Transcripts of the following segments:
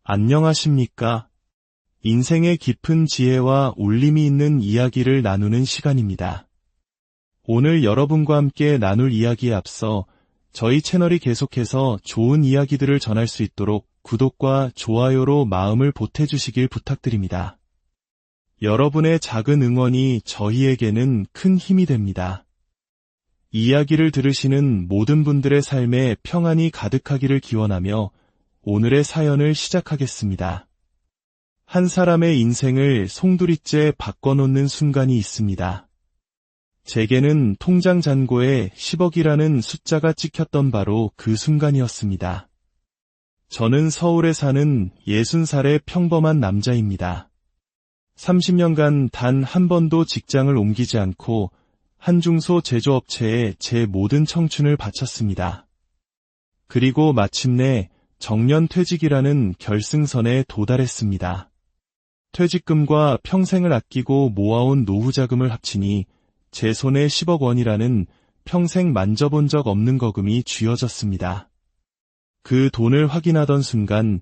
안녕하십니까? 인생의 깊은 지혜와 울림이 있는 이야기를 나누는 시간입니다. 오늘 여러분과 함께 나눌 이야기에 앞서 저희 채널이 계속해서 좋은 이야기들을 전할 수 있도록 구독과 좋아요로 마음을 보태주시길 부탁드립니다. 여러분의 작은 응원이 저희에게는 큰 힘이 됩니다. 이야기를 들으시는 모든 분들의 삶에 평안이 가득하기를 기원하며 오늘의 사연을 시작하겠습니다. 한 사람의 인생을 송두리째 바꿔놓는 순간이 있습니다. 제게는 통장 잔고에 10억이라는 숫자가 찍혔던 바로 그 순간이었습니다. 저는 서울에 사는 60살의 평범한 남자입니다. 30년간 단 한 번도 직장을 옮기지 않고 한중소 제조업체에 제 모든 청춘을 바쳤습니다. 그리고 마침내 정년퇴직이라는 결승선에 도달했습니다. 퇴직금과 평생을 아끼고 모아온 노후자금을 합치니 제 손에 10억 원이라는 평생 만져본 적 없는 거금이 쥐어졌습니다. 그 돈을 확인하던 순간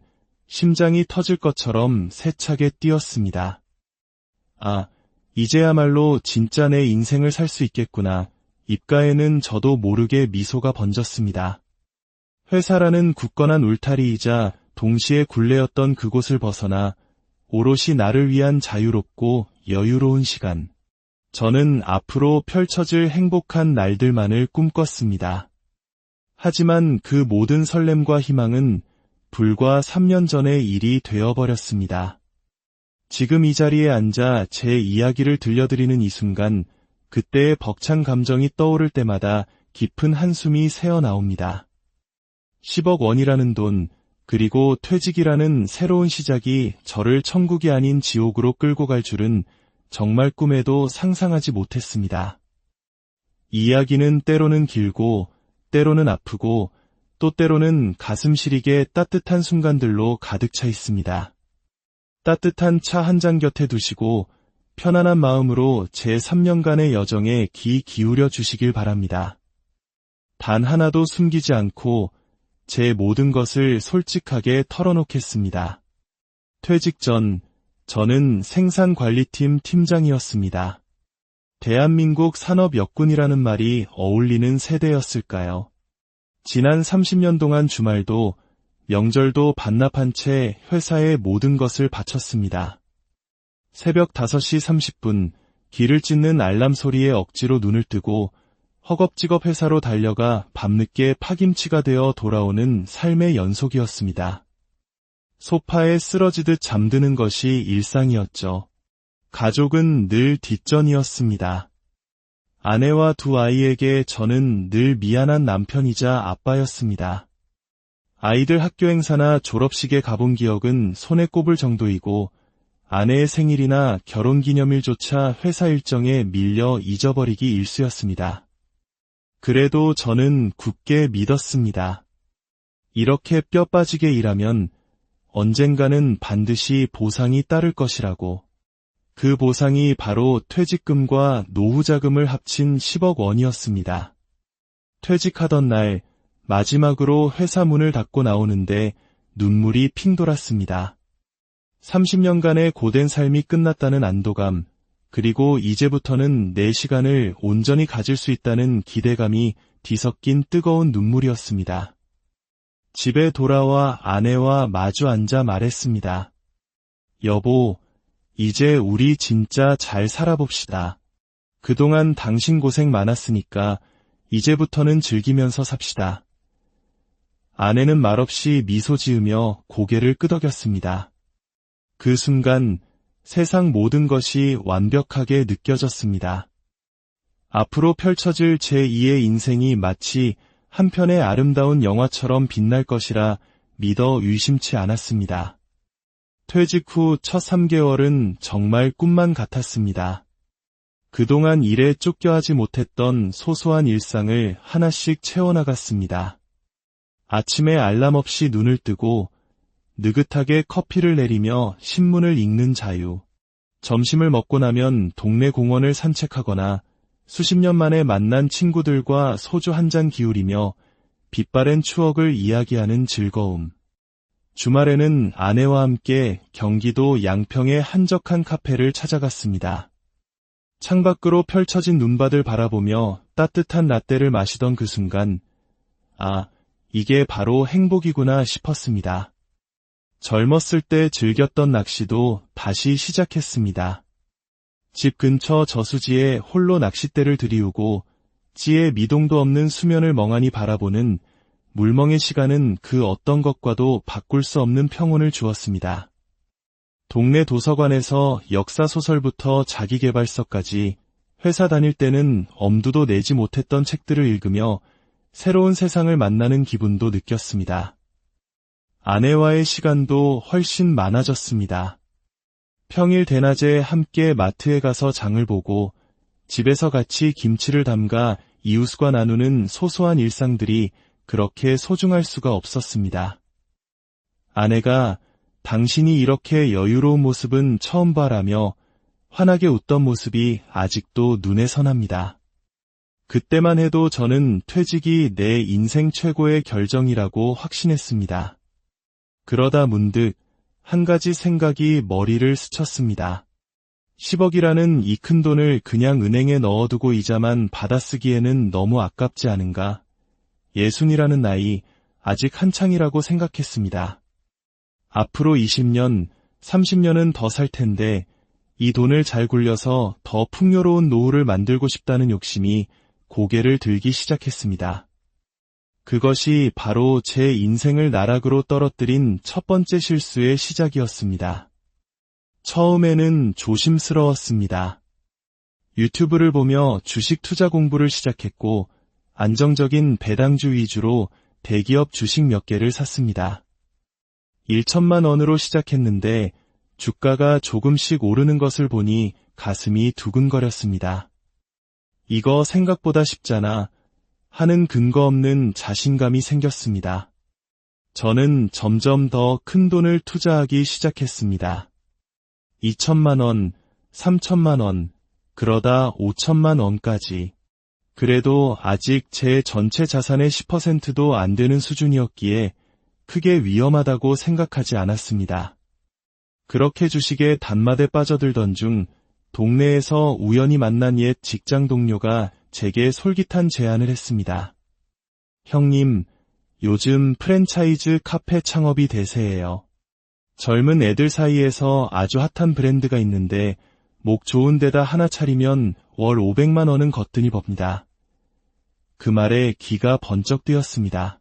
심장이 터질 것처럼 세차게 뛰었습니다. 아, 이제야말로 진짜 내 인생을 살 수 있겠구나. 입가에는 저도 모르게 미소가 번졌습니다. 회사라는 굳건한 울타리이자 동시에 굴레였던 그곳을 벗어나 오롯이 나를 위한 자유롭고 여유로운 시간. 저는 앞으로 펼쳐질 행복한 날들만을 꿈꿨습니다. 하지만 그 모든 설렘과 희망은 불과 3년 전의 일이 되어버렸습니다. 지금 이 자리에 앉아 제 이야기를 들려드리는 이 순간, 그때의 벅찬 감정이 떠오를 때마다 깊은 한숨이 새어나옵니다. 10억 원이라는 돈, 그리고 퇴직이라는 새로운 시작이 저를 천국이 아닌 지옥으로 끌고 갈 줄은 정말 꿈에도 상상하지 못했습니다. 이야기는 때로는 길고, 때로는 아프고, 또 때로는 가슴 시리게 따뜻한 순간들로 가득 차 있습니다. 따뜻한 차 한 잔 곁에 두시고 편안한 마음으로 제 3년간의 여정에 귀 기울여 주시길 바랍니다. 단 하나도 숨기지 않고 제 모든 것을 솔직하게 털어놓겠습니다. 퇴직 전 저는 생산관리팀 팀장이었습니다. 대한민국 산업역군이라는 말이 어울리는 세대였을까요? 지난 30년 동안 주말도 명절도 반납한 채 회사의 모든 것을 바쳤습니다. 새벽 5시 30분 길을 찢는 알람 소리에 억지로 눈을 뜨고 허겁지겁 회사로 달려가 밤늦게 파김치가 되어 돌아오는 삶의 연속이었습니다. 소파에 쓰러지듯 잠드는 것이 일상이었죠. 가족은 늘 뒷전이었습니다. 아내와 두 아이에게 저는 늘 미안한 남편이자 아빠였습니다. 아이들 학교 행사나 졸업식에 가본 기억은 손에 꼽을 정도이고 아내의 생일이나 결혼기념일조차 회사 일정에 밀려 잊어버리기 일쑤였습니다. 그래도 저는 굳게 믿었습니다. 이렇게 뼈 빠지게 일하면 언젠가는 반드시 보상이 따를 것이라고. 그 보상이 바로 퇴직금과 노후자금을 합친 10억 원이었습니다. 퇴직하던 날 마지막으로 회사 문을 닫고 나오는데 눈물이 핑 돌았습니다. 30년간의 고된 삶이 끝났다는 안도감, 그리고 이제부터는 내 시간을 온전히 가질 수 있다는 기대감이 뒤섞인 뜨거운 눈물이었습니다. 집에 돌아와 아내와 마주 앉아 말했습니다. 여보, 이제 우리 진짜 잘 살아봅시다. 그동안 당신 고생 많았으니까 이제부터는 즐기면서 삽시다. 아내는 말없이 미소 지으며 고개를 끄덕였습니다. 그 순간 세상 모든 것이 완벽하게 느껴졌습니다. 앞으로 펼쳐질 제2의 인생이 마치 한 편의 아름다운 영화처럼 빛날 것이라 믿어 의심치 않았습니다. 퇴직 후 첫 3개월은 정말 꿈만 같았습니다. 그동안 일에 쫓겨 하지 못했던 소소한 일상을 하나씩 채워나갔습니다. 아침에 알람 없이 눈을 뜨고 느긋하게 커피를 내리며 신문을 읽는 자유. 점심을 먹고 나면 동네 공원을 산책하거나 수십 년 만에 만난 친구들과 소주 한 잔 기울이며 빛바랜 추억을 이야기하는 즐거움. 주말에는 아내와 함께 경기도 양평의 한적한 카페를 찾아갔습니다. 창밖으로 펼쳐진 눈밭을 바라보며 따뜻한 라떼를 마시던 그 순간, 아, 이게 바로 행복이구나 싶었습니다. 젊었을 때 즐겼던 낚시도 다시 시작했습니다. 집 근처 저수지에 홀로 낚싯대를 들이우고 찌에 미동도 없는 수면을 멍하니 바라보는 물멍의 시간은 그 어떤 것과도 바꿀 수 없는 평온을 주었습니다. 동네 도서관에서 역사소설부터 자기계발서까지 회사 다닐 때는 엄두도 내지 못했던 책들을 읽으며 새로운 세상을 만나는 기분도 느꼈습니다. 아내와의 시간도 훨씬 많아졌습니다. 평일 대낮에 함께 마트에 가서 장을 보고 집에서 같이 김치를 담가 이웃과 나누는 소소한 일상들이 그렇게 소중할 수가 없었습니다. 아내가 당신이 이렇게 여유로운 모습은 처음 봐라며 환하게 웃던 모습이 아직도 눈에 선합니다. 그때만 해도 저는 퇴직이 내 인생 최고의 결정이라고 확신했습니다. 그러다 문득 한 가지 생각이 머리를 스쳤습니다. 10억이라는 이 큰 돈을 그냥 은행에 넣어두고 이자만 받아쓰기에는 너무 아깝지 않은가? 60이라는 나이, 아직 한창이라고 생각했습니다. 앞으로 20년, 30년은 더 살 텐데 이 돈을 잘 굴려서 더 풍요로운 노후를 만들고 싶다는 욕심이 고개를 들기 시작했습니다. 그것이 바로 제 인생을 나락으로 떨어뜨린 첫 번째 실수의 시작이었습니다. 처음에는 조심스러웠습니다. 유튜브를 보며 주식 투자 공부를 시작했고 안정적인 배당주 위주로 대기업 주식 몇 개를 샀습니다. 1천만 원으로 시작했는데 주가가 조금씩 오르는 것을 보니 가슴이 두근거렸습니다. 이거 생각보다 쉽잖아 하는 근거 없는 자신감이 생겼습니다. 저는 점점 더 큰 돈을 투자하기 시작했습니다. 2천만 원, 3천만 원, 그러다 5천만 원까지. 그래도 아직 제 전체 자산의 10%도 안 되는 수준이었기에 크게 위험하다고 생각하지 않았습니다. 그렇게 주식에 단맛에 빠져들던 중 동네에서 우연히 만난 옛 직장 동료가 제게 솔깃한 제안을 했습니다. 형님, 요즘 프랜차이즈 카페 창업이 대세예요. 젊은 애들 사이에서 아주 핫한 브랜드가 있는데 목 좋은 데다 하나 차리면 월 500만 원은 거뜬히 법니다. 그 말에 귀가 번쩍 뜨였습니다.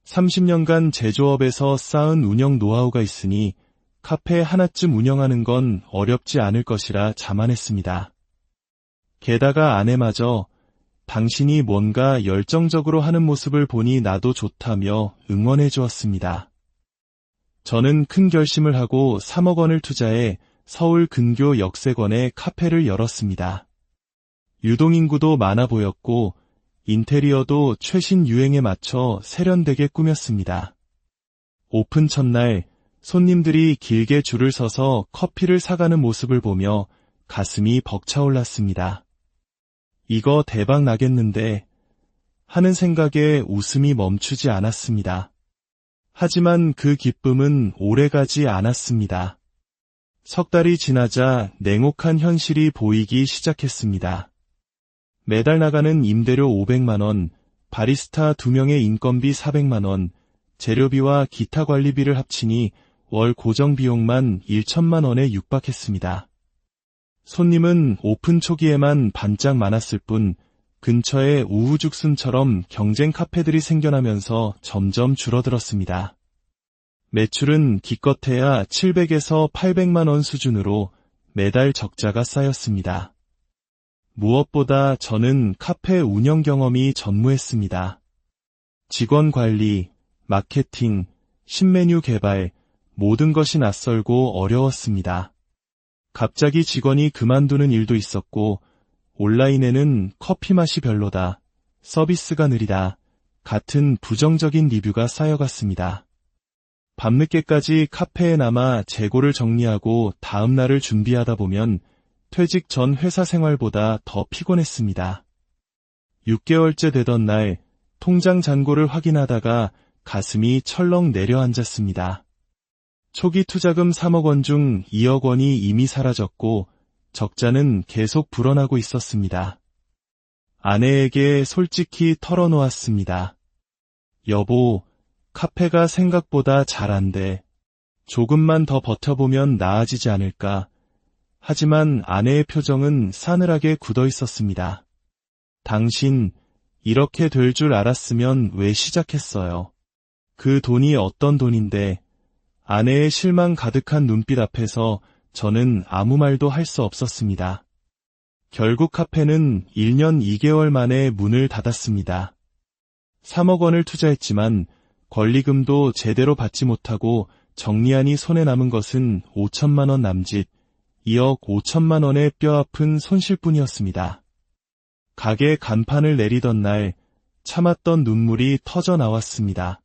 30년간 제조업에서 쌓은 운영 노하우가 있으니 카페 하나쯤 운영하는 건 어렵지 않을 것이라 자만했습니다. 게다가 아내마저 당신이 뭔가 열정적으로 하는 모습을 보니 나도 좋다며 응원해 주었습니다. 저는 큰 결심을 하고 3억 원을 투자해 서울 근교 역세권에 카페를 열었습니다. 유동인구도 많아 보였고 인테리어도 최신 유행에 맞춰 세련되게 꾸몄습니다. 오픈 첫날 손님들이 길게 줄을 서서 커피를 사가는 모습을 보며 가슴이 벅차올랐습니다. 이거 대박 나겠는데 하는 생각에 웃음이 멈추지 않았습니다. 하지만 그 기쁨은 오래가지 않았습니다. 석 달이 지나자 냉혹한 현실이 보이기 시작했습니다. 매달 나가는 임대료 500만 원, 바리스타 2명의 인건비 400만 원, 재료비와 기타 관리비를 합치니 월 고정 비용만 1천만 원에 육박했습니다. 손님은 오픈 초기에만 반짝 많았을 뿐 근처에 우후죽순처럼 경쟁 카페들이 생겨나면서 점점 줄어들었습니다. 매출은 기껏해야 700에서 800만 원 수준으로 매달 적자가 쌓였습니다. 무엇보다 저는 카페 운영 경험이 전무했습니다. 직원 관리, 마케팅, 신메뉴 개발, 모든 것이 낯설고 어려웠습니다. 갑자기 직원이 그만두는 일도 있었고 온라인에는 커피 맛이 별로다, 서비스가 느리다 같은 부정적인 리뷰가 쌓여갔습니다. 밤늦게까지 카페에 남아 재고를 정리하고 다음 날을 준비하다 보면 퇴직 전 회사 생활보다 더 피곤했습니다. 6개월째 되던 날 통장 잔고를 확인하다가 가슴이 철렁 내려앉았습니다. 초기 투자금 3억 원 중 2억 원이 이미 사라졌고 적자는 계속 불어나고 있었습니다. 아내에게 솔직히 털어놓았습니다. 여보, 카페가 생각보다 잘 안 돼. 조금만 더 버텨보면 나아지지 않을까. 하지만 아내의 표정은 싸늘하게 굳어 있었습니다. 당신, 이렇게 될 줄 알았으면 왜 시작했어요? 그 돈이 어떤 돈인데? 아내의 실망 가득한 눈빛 앞에서 저는 아무 말도 할 수 없었습니다. 결국 카페는 1년 2개월 만에 문을 닫았습니다. 3억 원을 투자했지만 권리금도 제대로 받지 못하고 정리하니 손에 남은 것은 5천만 원 남짓, 2억 5천만 원의 뼈아픈 손실뿐이었습니다. 가게 간판을 내리던 날 참았던 눈물이 터져 나왔습니다.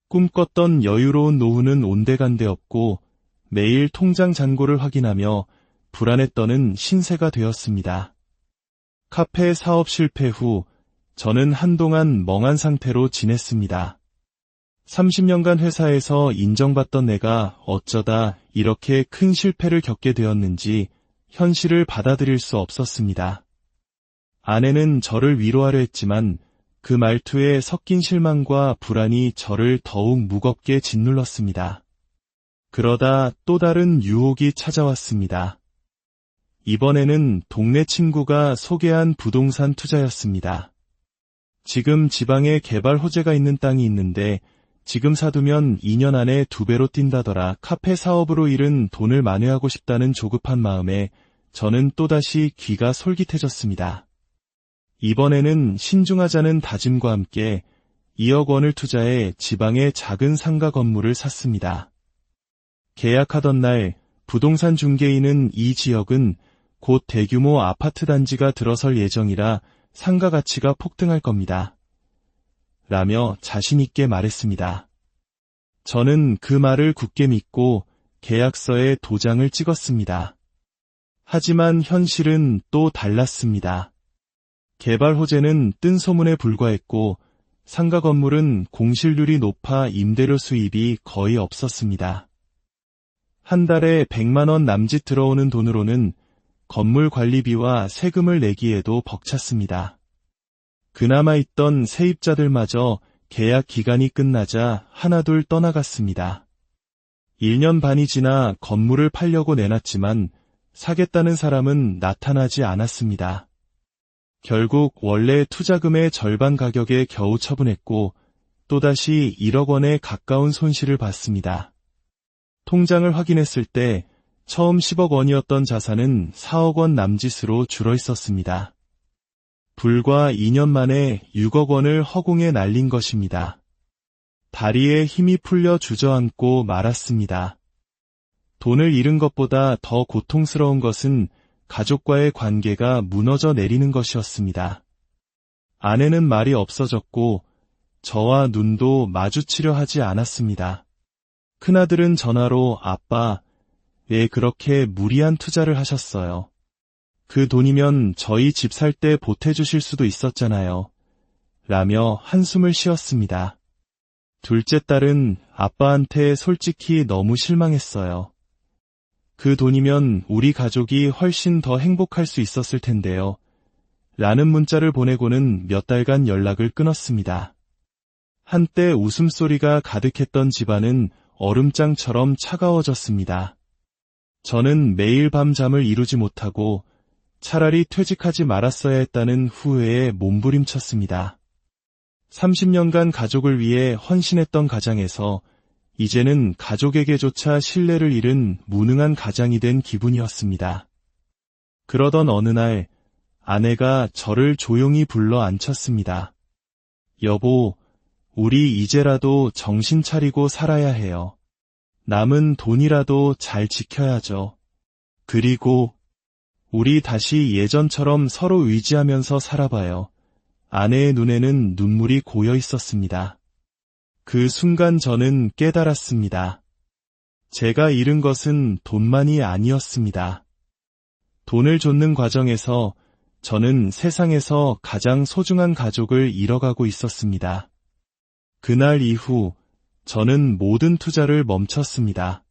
꿈꿨던 여유로운 노후는 온데간데 없고 매일 통장 잔고를 확인하며 불안에 떠는 신세가 되었습니다. 카페 사업 실패 후 저는 한동안 멍한 상태로 지냈습니다. 30년간 회사에서 인정받던 내가 어쩌다 이렇게 큰 실패를 겪게 되었는지 현실을 받아들일 수 없었습니다. 아내는 저를 위로하려 했지만 그 말투에 섞인 실망과 불안이 저를 더욱 무겁게 짓눌렀습니다. 그러다 또 다른 유혹이 찾아왔습니다. 이번에는 동네 친구가 소개한 부동산 투자였습니다. 지금 지방에 개발 호재가 있는 땅이 있는데 지금 사두면 2년 안에 2배로 뛴다더라. 카페 사업으로 잃은 돈을 만회하고 싶다는 조급한 마음에 저는 또다시 귀가 솔깃해졌습니다. 이번에는 신중하자는 다짐과 함께 2억 원을 투자해 지방의 작은 상가 건물을 샀습니다. 계약하던 날 부동산 중개인은 이 지역은 곧 대규모 아파트 단지가 들어설 예정이라 상가 가치가 폭등할 겁니다. 라며 자신있게 말했습니다. 저는 그 말을 굳게 믿고 계약서에 도장을 찍었습니다. 하지만 현실은 또 달랐습니다. 개발 호재는 뜬 소문에 불과했고 상가 건물은 공실률이 높아 임대료 수입이 거의 없었습니다. 한 달에 100만 원 남짓 들어오는 돈으로는 건물 관리비와 세금을 내기에도 벅찼습니다. 그나마 있던 세입자들마저 계약 기간이 끝나자 하나둘 떠나갔습니다. 1년 반이 지나 건물을 팔려고 내놨지만 사겠다는 사람은 나타나지 않았습니다. 결국 원래 투자금의 절반 가격에 겨우 처분했고 또다시 1억 원에 가까운 손실을 봤습니다. 통장을 확인했을 때 처음 10억 원이었던 자산은 4억 원 남짓으로 줄어 있었습니다. 불과 2년 만에 6억 원을 허공에 날린 것입니다. 다리에 힘이 풀려 주저앉고 말았습니다. 돈을 잃은 것보다 더 고통스러운 것은 가족과의 관계가 무너져 내리는 것이었습니다. 아내는 말이 없어졌고 저와 눈도 마주치려 하지 않았습니다. 큰아들은 전화로 아빠, 왜 그렇게 무리한 투자를 하셨어요? 그 돈이면 저희 집 살 때 보태주실 수도 있었잖아요. 라며 한숨을 쉬었습니다. 둘째 딸은 아빠한테 솔직히 너무 실망했어요. 그 돈이면 우리 가족이 훨씬 더 행복할 수 있었을 텐데요. 라는 문자를 보내고는 몇 달간 연락을 끊었습니다. 한때 웃음소리가 가득했던 집안은 얼음장처럼 차가워졌습니다. 저는 매일 밤 잠을 이루지 못하고 차라리 퇴직하지 말았어야 했다는 후회에 몸부림쳤습니다. 30년간 가족을 위해 헌신했던 가장에서 이제는 가족에게조차 신뢰를 잃은 무능한 가장이 된 기분이었습니다. 그러던 어느 날 아내가 저를 조용히 불러 앉혔습니다. 여보, 우리 이제라도 정신 차리고 살아야 해요. 남은 돈이라도 잘 지켜야죠. 그리고 우리 다시 예전처럼 서로 의지하면서 살아봐요. 아내의 눈에는 눈물이 고여 있었습니다. 그 순간 저는 깨달았습니다. 제가 잃은 것은 돈만이 아니었습니다. 돈을 좇는 과정에서 저는 세상에서 가장 소중한 가족을 잃어가고 있었습니다. 그날 이후 저는 모든 투자를 멈췄습니다.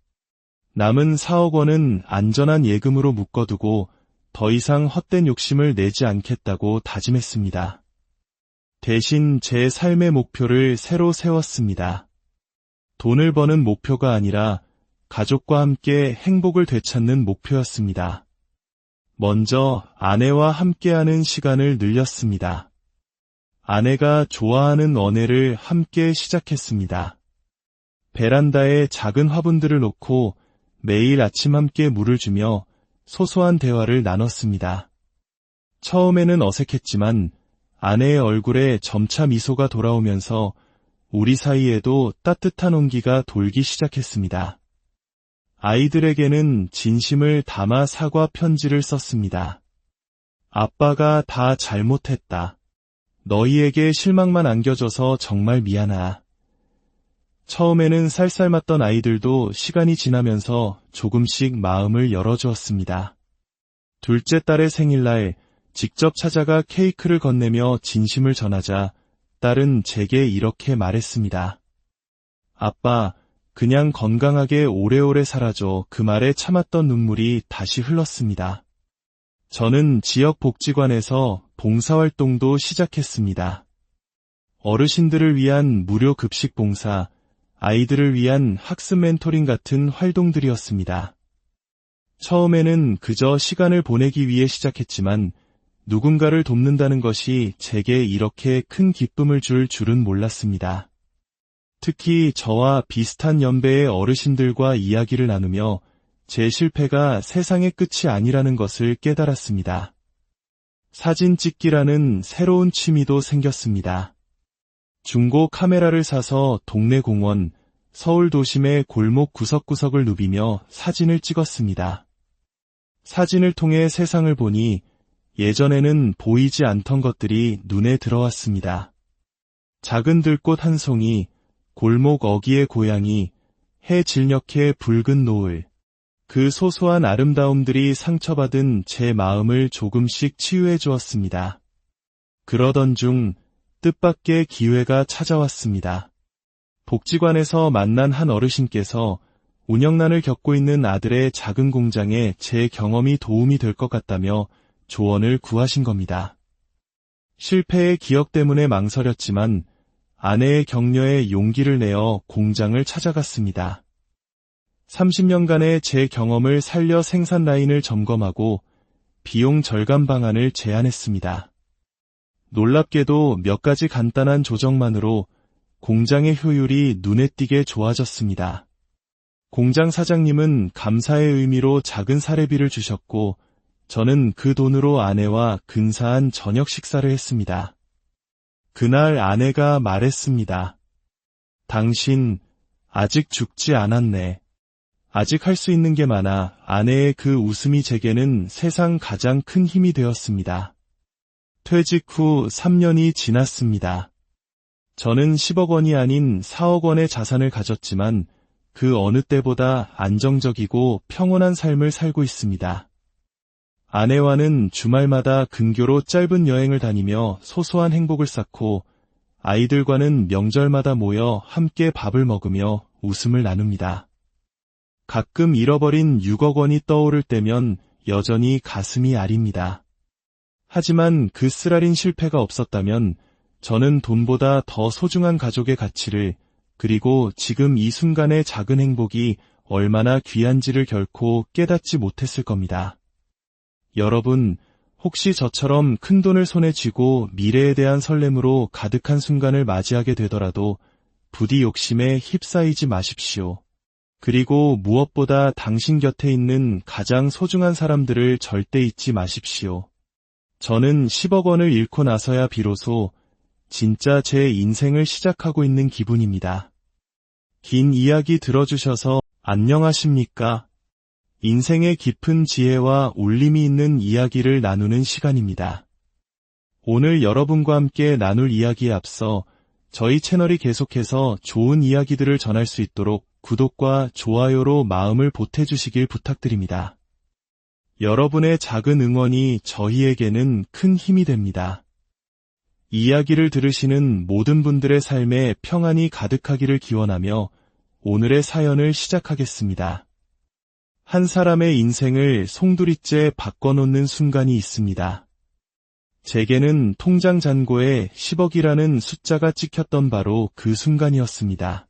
남은 4억 원은 안전한 예금으로 묶어두고 더 이상 헛된 욕심을 내지 않겠다고 다짐했습니다. 대신 제 삶의 목표를 새로 세웠습니다. 돈을 버는 목표가 아니라 가족과 함께 행복을 되찾는 목표였습니다. 먼저 아내와 함께하는 시간을 늘렸습니다. 아내가 좋아하는 언해를 함께 시작했습니다. 베란다에 작은 화분들을 놓고 매일 아침 함께 물을 주며 소소한 대화를 나눴습니다. 처음에는 어색했지만 아내의 얼굴에 점차 미소가 돌아오면서 우리 사이에도 따뜻한 온기가 돌기 시작했습니다. 아이들에게는 진심을 담아 사과 편지를 썼습니다. 아빠가 다 잘못했다. 너희에게 실망만 안겨줘서 정말 미안하다. 처음에는 쌀쌀맞던 아이들도 시간이 지나면서 조금씩 마음을 열어주었습니다. 둘째 딸의 생일날 직접 찾아가 케이크를 건네며 진심을 전하자 딸은 제게 이렇게 말했습니다. 아빠, 그냥 건강하게 오래오래 살아줘. 그 말에 참았던 눈물이 다시 흘렀습니다. 저는 지역 복지관에서 봉사활동도 시작했습니다. 어르신들을 위한 무료 급식 봉사, 아이들을 위한 학습 멘토링 같은 활동들이었습니다. 처음에는 그저 시간을 보내기 위해 시작했지만 누군가를 돕는다는 것이 제게 이렇게 큰 기쁨을 줄 줄은 몰랐습니다. 특히 저와 비슷한 연배의 어르신들과 이야기를 나누며 제 실패가 세상의 끝이 아니라는 것을 깨달았습니다. 사진 찍기라는 새로운 취미도 생겼습니다. 중고 카메라를 사서 동네 공원, 서울 도심의 골목 구석구석을 누비며 사진을 찍었습니다. 사진을 통해 세상을 보니 예전에는 보이지 않던 것들이 눈에 들어왔습니다. 작은 들꽃 한 송이, 골목 어귀의 고양이, 해 질녘의 붉은 노을. 그 소소한 아름다움들이 상처받은 제 마음을 조금씩 치유해 주었습니다. 그러던 중 뜻밖의 기회가 찾아왔습니다. 복지관에서 만난 한 어르신께서 운영난을 겪고 있는 아들의 작은 공장에 제 경험이 도움이 될 것 같다며 조언을 구하신 겁니다. 실패의 기억 때문에 망설였지만 아내의 격려에 용기를 내어 공장을 찾아갔습니다. 30년간의 제 경험을 살려 생산 라인을 점검하고 비용 절감 방안을 제안했습니다. 놀랍게도 몇 가지 간단한 조정만으로 공장의 효율이 눈에 띄게 좋아졌습니다. 공장 사장님은 감사의 의미로 작은 사례비를 주셨고 저는 그 돈으로 아내와 근사한 저녁 식사를 했습니다. 그날 아내가 말했습니다. 당신 아직 죽지 않았네. 아직 할 수 있는 게 많아. 아내의 그 웃음이 제게는 세상 가장 큰 힘이 되었습니다. 퇴직 후 3년이 지났습니다. 저는 10억 원이 아닌 4억 원의 자산을 가졌지만 그 어느 때보다 안정적이고 평온한 삶을 살고 있습니다. 아내와는 주말마다 근교로 짧은 여행을 다니며 소소한 행복을 쌓고 아이들과는 명절마다 모여 함께 밥을 먹으며 웃음을 나눕니다. 가끔 잃어버린 6억 원이 떠오를 때면 여전히 가슴이 아립니다. 하지만 그 쓰라린 실패가 없었다면 저는 돈보다 더 소중한 가족의 가치를 그리고 지금 이 순간의 작은 행복이 얼마나 귀한지를 결코 깨닫지 못했을 겁니다. 여러분, 혹시 저처럼 큰돈을 손에 쥐고 미래에 대한 설렘으로 가득한 순간을 맞이하게 되더라도 부디 욕심에 휩싸이지 마십시오. 그리고 무엇보다 당신 곁에 있는 가장 소중한 사람들을 절대 잊지 마십시오. 저는 10억 원을 잃고 나서야 비로소 진짜 제 인생을 시작하고 있는 기분입니다. 긴 이야기 들어주셔서 안녕하십니까? 인생의 깊은 지혜와 울림이 있는 이야기를 나누는 시간입니다. 오늘 여러분과 함께 나눌 이야기에 앞서 저희 채널이 계속해서 좋은 이야기들을 전할 수 있도록 구독과 좋아요로 마음을 보태주시길 부탁드립니다. 여러분의 작은 응원이 저희에게는 큰 힘이 됩니다. 이야기를 들으시는 모든 분들의 삶에 평안이 가득하기를 기원하며 오늘의 사연을 시작하겠습니다. 한 사람의 인생을 송두리째 바꿔놓는 순간이 있습니다. 제게는 통장 잔고에 10억이라는 숫자가 찍혔던 바로 그 순간이었습니다.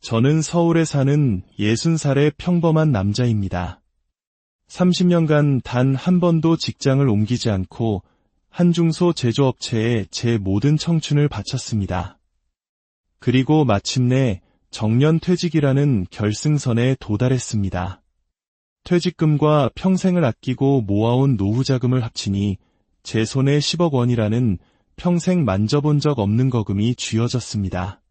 저는 서울에 사는 60살의 평범한 남자입니다. 30년간 단 한 번도 직장을 옮기지 않고 한 중소 제조업체에 제 모든 청춘을 바쳤습니다. 그리고 마침내 정년퇴직이라는 결승선에 도달했습니다. 퇴직금과 평생을 아끼고 모아온 노후자금을 합치니 제 손에 10억 원이라는 평생 만져본 적 없는 거금이 쥐어졌습니다.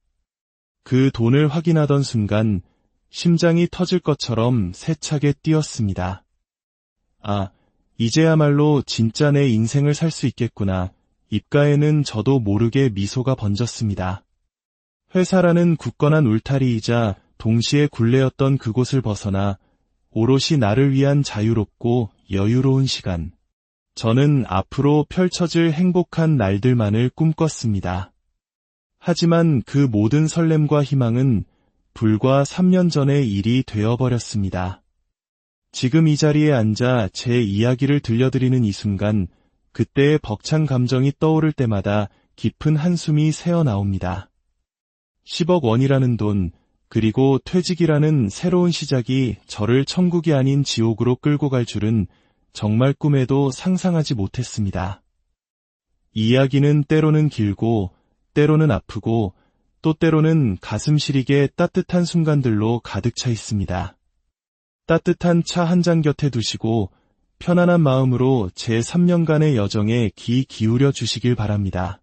그 돈을 확인하던 순간 심장이 터질 것처럼 세차게 뛰었습니다. 아, 이제야말로 진짜 내 인생을 살 수 있겠구나. 입가에는 저도 모르게 미소가 번졌습니다. 회사라는 굳건한 울타리이자 동시에 굴레였던 그곳을 벗어나 오롯이 나를 위한 자유롭고 여유로운 시간. 저는 앞으로 펼쳐질 행복한 날들만을 꿈꿨습니다. 하지만 그 모든 설렘과 희망은 불과 3년 전의 일이 되어버렸습니다. 지금 이 자리에 앉아 제 이야기를 들려드리는 이 순간, 그때의 벅찬 감정이 떠오를 때마다 깊은 한숨이 새어나옵니다. 10억 원이라는 돈, 그리고 퇴직이라는 새로운 시작이 저를 천국이 아닌 지옥으로 끌고 갈 줄은 정말 꿈에도 상상하지 못했습니다. 이야기는 때로는 길고, 때로는 아프고, 또 때로는 가슴 시리게 따뜻한 순간들로 가득 차 있습니다. 따뜻한 차 한 잔 곁에 두시고 편안한 마음으로 제 3년간의 여정에 귀 기울여 주시길 바랍니다.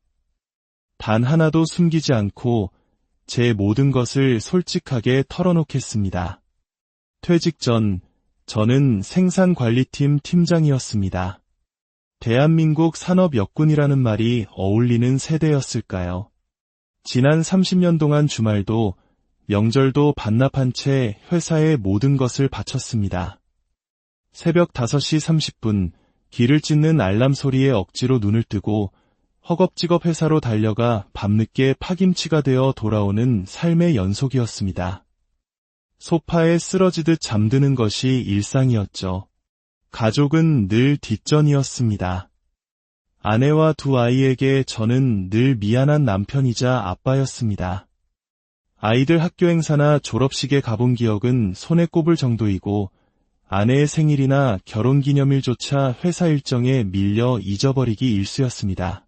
단 하나도 숨기지 않고 제 모든 것을 솔직하게 털어놓겠습니다. 퇴직 전 저는 생산관리팀 팀장이었습니다. 대한민국 산업역군이라는 말이 어울리는 세대였을까요? 지난 30년 동안 주말도 명절도 반납한 채 회사의 모든 것을 바쳤습니다. 새벽 5시 30분 길을 찢는 알람 소리에 억지로 눈을 뜨고 허겁지겁 회사로 달려가 밤늦게 파김치가 되어 돌아오는 삶의 연속이었습니다. 소파에 쓰러지듯 잠드는 것이 일상이었죠. 가족은 늘 뒷전이었습니다. 아내와 두 아이에게 저는 늘 미안한 남편이자 아빠였습니다. 아이들 학교 행사나 졸업식에 가본 기억은 손에 꼽을 정도이고 아내의 생일이나 결혼기념일조차 회사 일정에 밀려 잊어버리기 일쑤였습니다.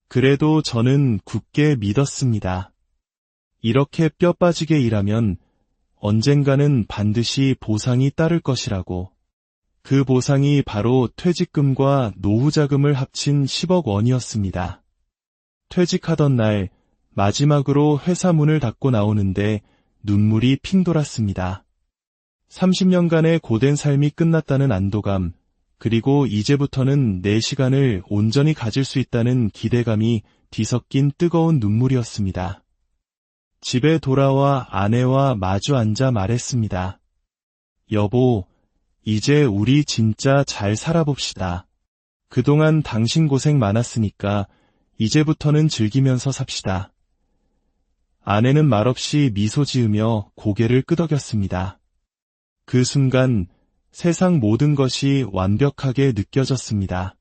그래도 저는 굳게 믿었습니다. 이렇게 뼈 빠지게 일하면 언젠가는 반드시 보상이 따를 것이라고. 그 보상이 바로 퇴직금과 노후자금을 합친 10억 원이었습니다. 퇴직하던 날 마지막으로 회사 문을 닫고 나오는데 눈물이 핑 돌았습니다. 30년간의 고된 삶이 끝났다는 안도감, 그리고 이제부터는 내 시간을 온전히 가질 수 있다는 기대감이 뒤섞인 뜨거운 눈물이었습니다. 집에 돌아와 아내와 마주 앉아 말했습니다. 여보, 이제 우리 진짜 잘 살아봅시다. 그동안 당신 고생 많았으니까 이제부터는 즐기면서 삽시다. 아내는 말없이 미소 지으며 고개를 끄덕였습니다. 그 순간 세상 모든 것이 완벽하게 느껴졌습니다.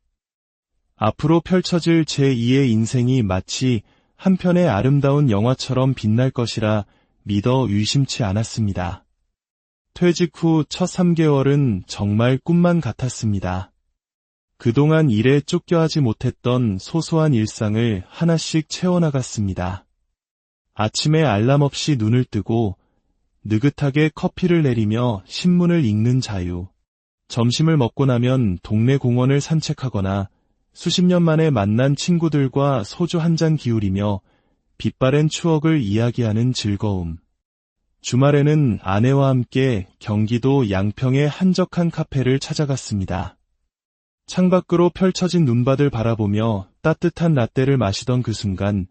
앞으로 펼쳐질 제2의 인생이 마치 한 편의 아름다운 영화처럼 빛날 것이라 믿어 의심치 않았습니다. 퇴직 후 첫 3개월은 정말 꿈만 같았습니다. 그동안 일에 쫓겨하지 못했던 소소한 일상을 하나씩 채워나갔습니다. 아침에 알람 없이 눈을 뜨고 느긋하게 커피를 내리며 신문을 읽는 자유. 점심을 먹고 나면 동네 공원을 산책하거나 수십 년 만에 만난 친구들과 소주 한 잔 기울이며 빛바랜 추억을 이야기하는 즐거움. 주말에는 아내와 함께 경기도 양평의 한적한 카페를 찾아갔습니다. 창밖으로 펼쳐진 눈밭을 바라보며 따뜻한 라떼를 마시던 그 순간,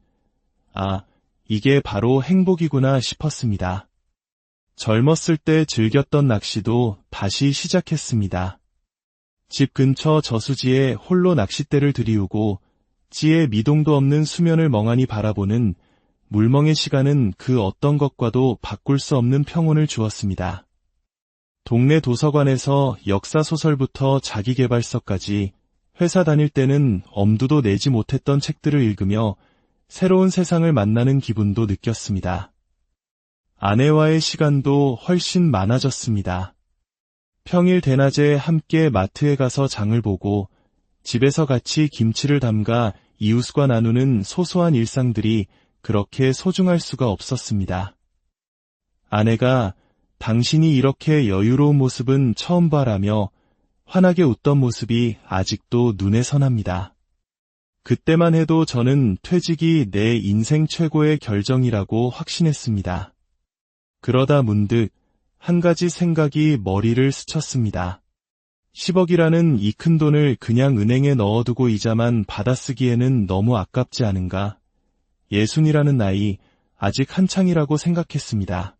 아, 이게 바로 행복이구나 싶었습니다. 젊었을 때 즐겼던 낚시도 다시 시작했습니다. 집 근처 저수지에 홀로 낚싯대를 들이우고 찌에 미동도 없는 수면을 멍하니 바라보는 물멍의 시간은 그 어떤 것과도 바꿀 수 없는 평온을 주었습니다. 동네 도서관에서 역사소설부터 자기계발서까지 회사 다닐 때는 엄두도 내지 못했던 책들을 읽으며 새로운 세상을 만나는 기분도 느꼈습니다. 아내와의 시간도 훨씬 많아졌습니다. 평일 대낮에 함께 마트에 가서 장을 보고 집에서 같이 김치를 담가 이웃과 나누는 소소한 일상들이 그렇게 소중할 수가 없었습니다. 아내가 당신이 이렇게 여유로운 모습은 처음 봐라며 환하게 웃던 모습이 아직도 눈에 선합니다. 그때만 해도 저는 퇴직이 내 인생 최고의 결정이라고 확신했습니다. 그러다 문득 한 가지 생각이 머리를 스쳤습니다. 10억이라는 이 큰 돈을 그냥 은행에 넣어두고 이자만 받아쓰기에는 너무 아깝지 않은가? 60이라는 나이, 아직 한창이라고 생각했습니다.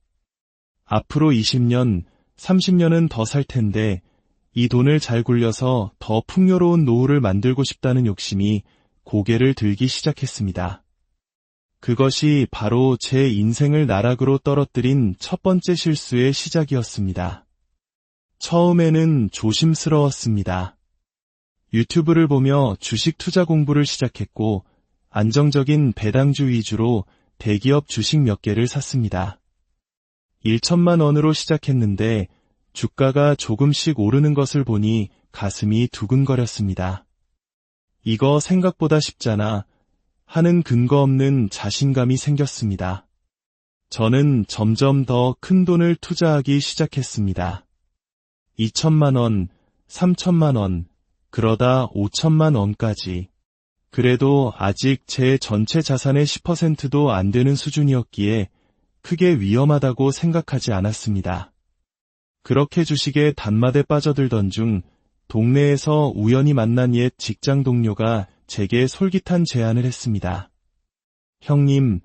앞으로 20년, 30년은 더 살 텐데 이 돈을 잘 굴려서 더 풍요로운 노후를 만들고 싶다는 욕심이 고개를 들기 시작했습니다. 그것이 바로 제 인생을 나락으로 떨어뜨린 첫 번째 실수의 시작이었습니다. 처음에는 조심스러웠습니다. 유튜브를 보며 주식 투자 공부를 시작했고 안정적인 배당주 위주로 대기업 주식 몇 개를 샀습니다. 1천만 원으로 시작했는데 주가가 조금씩 오르는 것을 보니 가슴이 두근거렸습니다. 이거 생각보다 쉽잖아 하는 근거 없는 자신감이 생겼습니다. 저는 점점 더 큰 돈을 투자하기 시작했습니다. 2천만 원, 3천만 원, 그러다 5천만 원까지. 그래도 아직 제 전체 자산의 10%도 안 되는 수준이었기에 크게 위험하다고 생각하지 않았습니다. 그렇게 주식에 단맛에 빠져들던 중 동네에서 우연히 만난 옛 직장 동료가 제게 솔깃한 제안을 했습니다. 형님,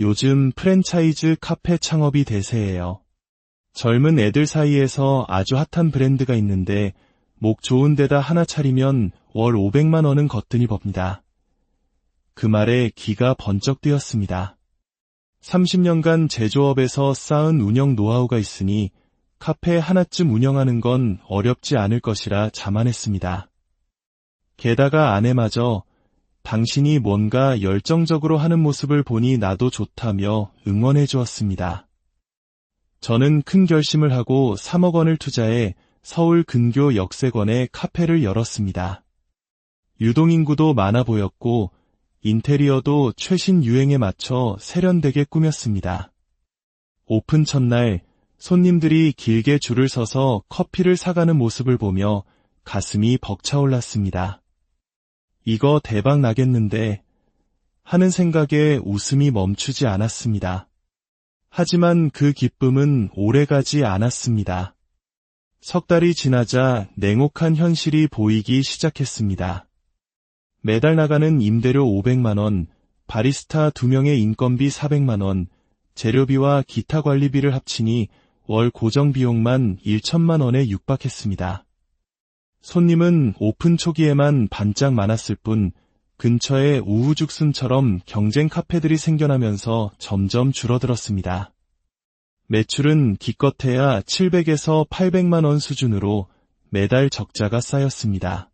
요즘 프랜차이즈 카페 창업이 대세예요. 젊은 애들 사이에서 아주 핫한 브랜드가 있는데 목 좋은 데다 하나 차리면 월 500만 원은 거뜬히 법니다. 그 말에 귀가 번쩍 뜨였습니다. 30년간 제조업에서 쌓은 운영 노하우가 있으니 카페 하나쯤 운영하는 건 어렵지 않을 것이라 자만했습니다. 게다가 아내마저 당신이 뭔가 열정적으로 하는 모습을 보니 나도 좋다며 응원해 주었습니다. 저는 큰 결심을 하고 3억 원을 투자해 서울 근교 역세권에 카페를 열었습니다. 유동인구도 많아 보였고 인테리어도 최신 유행에 맞춰 세련되게 꾸몄습니다. 오픈 첫날 손님들이 길게 줄을 서서 커피를 사가는 모습을 보며 가슴이 벅차올랐습니다. 이거 대박 나겠는데 하는 생각에 웃음이 멈추지 않았습니다. 하지만 그 기쁨은 오래가지 않았습니다. 석 달이 지나자 냉혹한 현실이 보이기 시작했습니다. 매달 나가는 임대료 500만 원, 바리스타 2명의 인건비 400만 원, 재료비와 기타 관리비를 합치니 월 고정 비용만 1천만 원에 육박했습니다. 손님은 오픈 초기에만 반짝 많았을 뿐 근처에 우후죽순처럼 경쟁 카페들이 생겨나면서 점점 줄어들었습니다. 매출은 기껏해야 700에서 800만 원 수준으로 매달 적자가 쌓였습니다.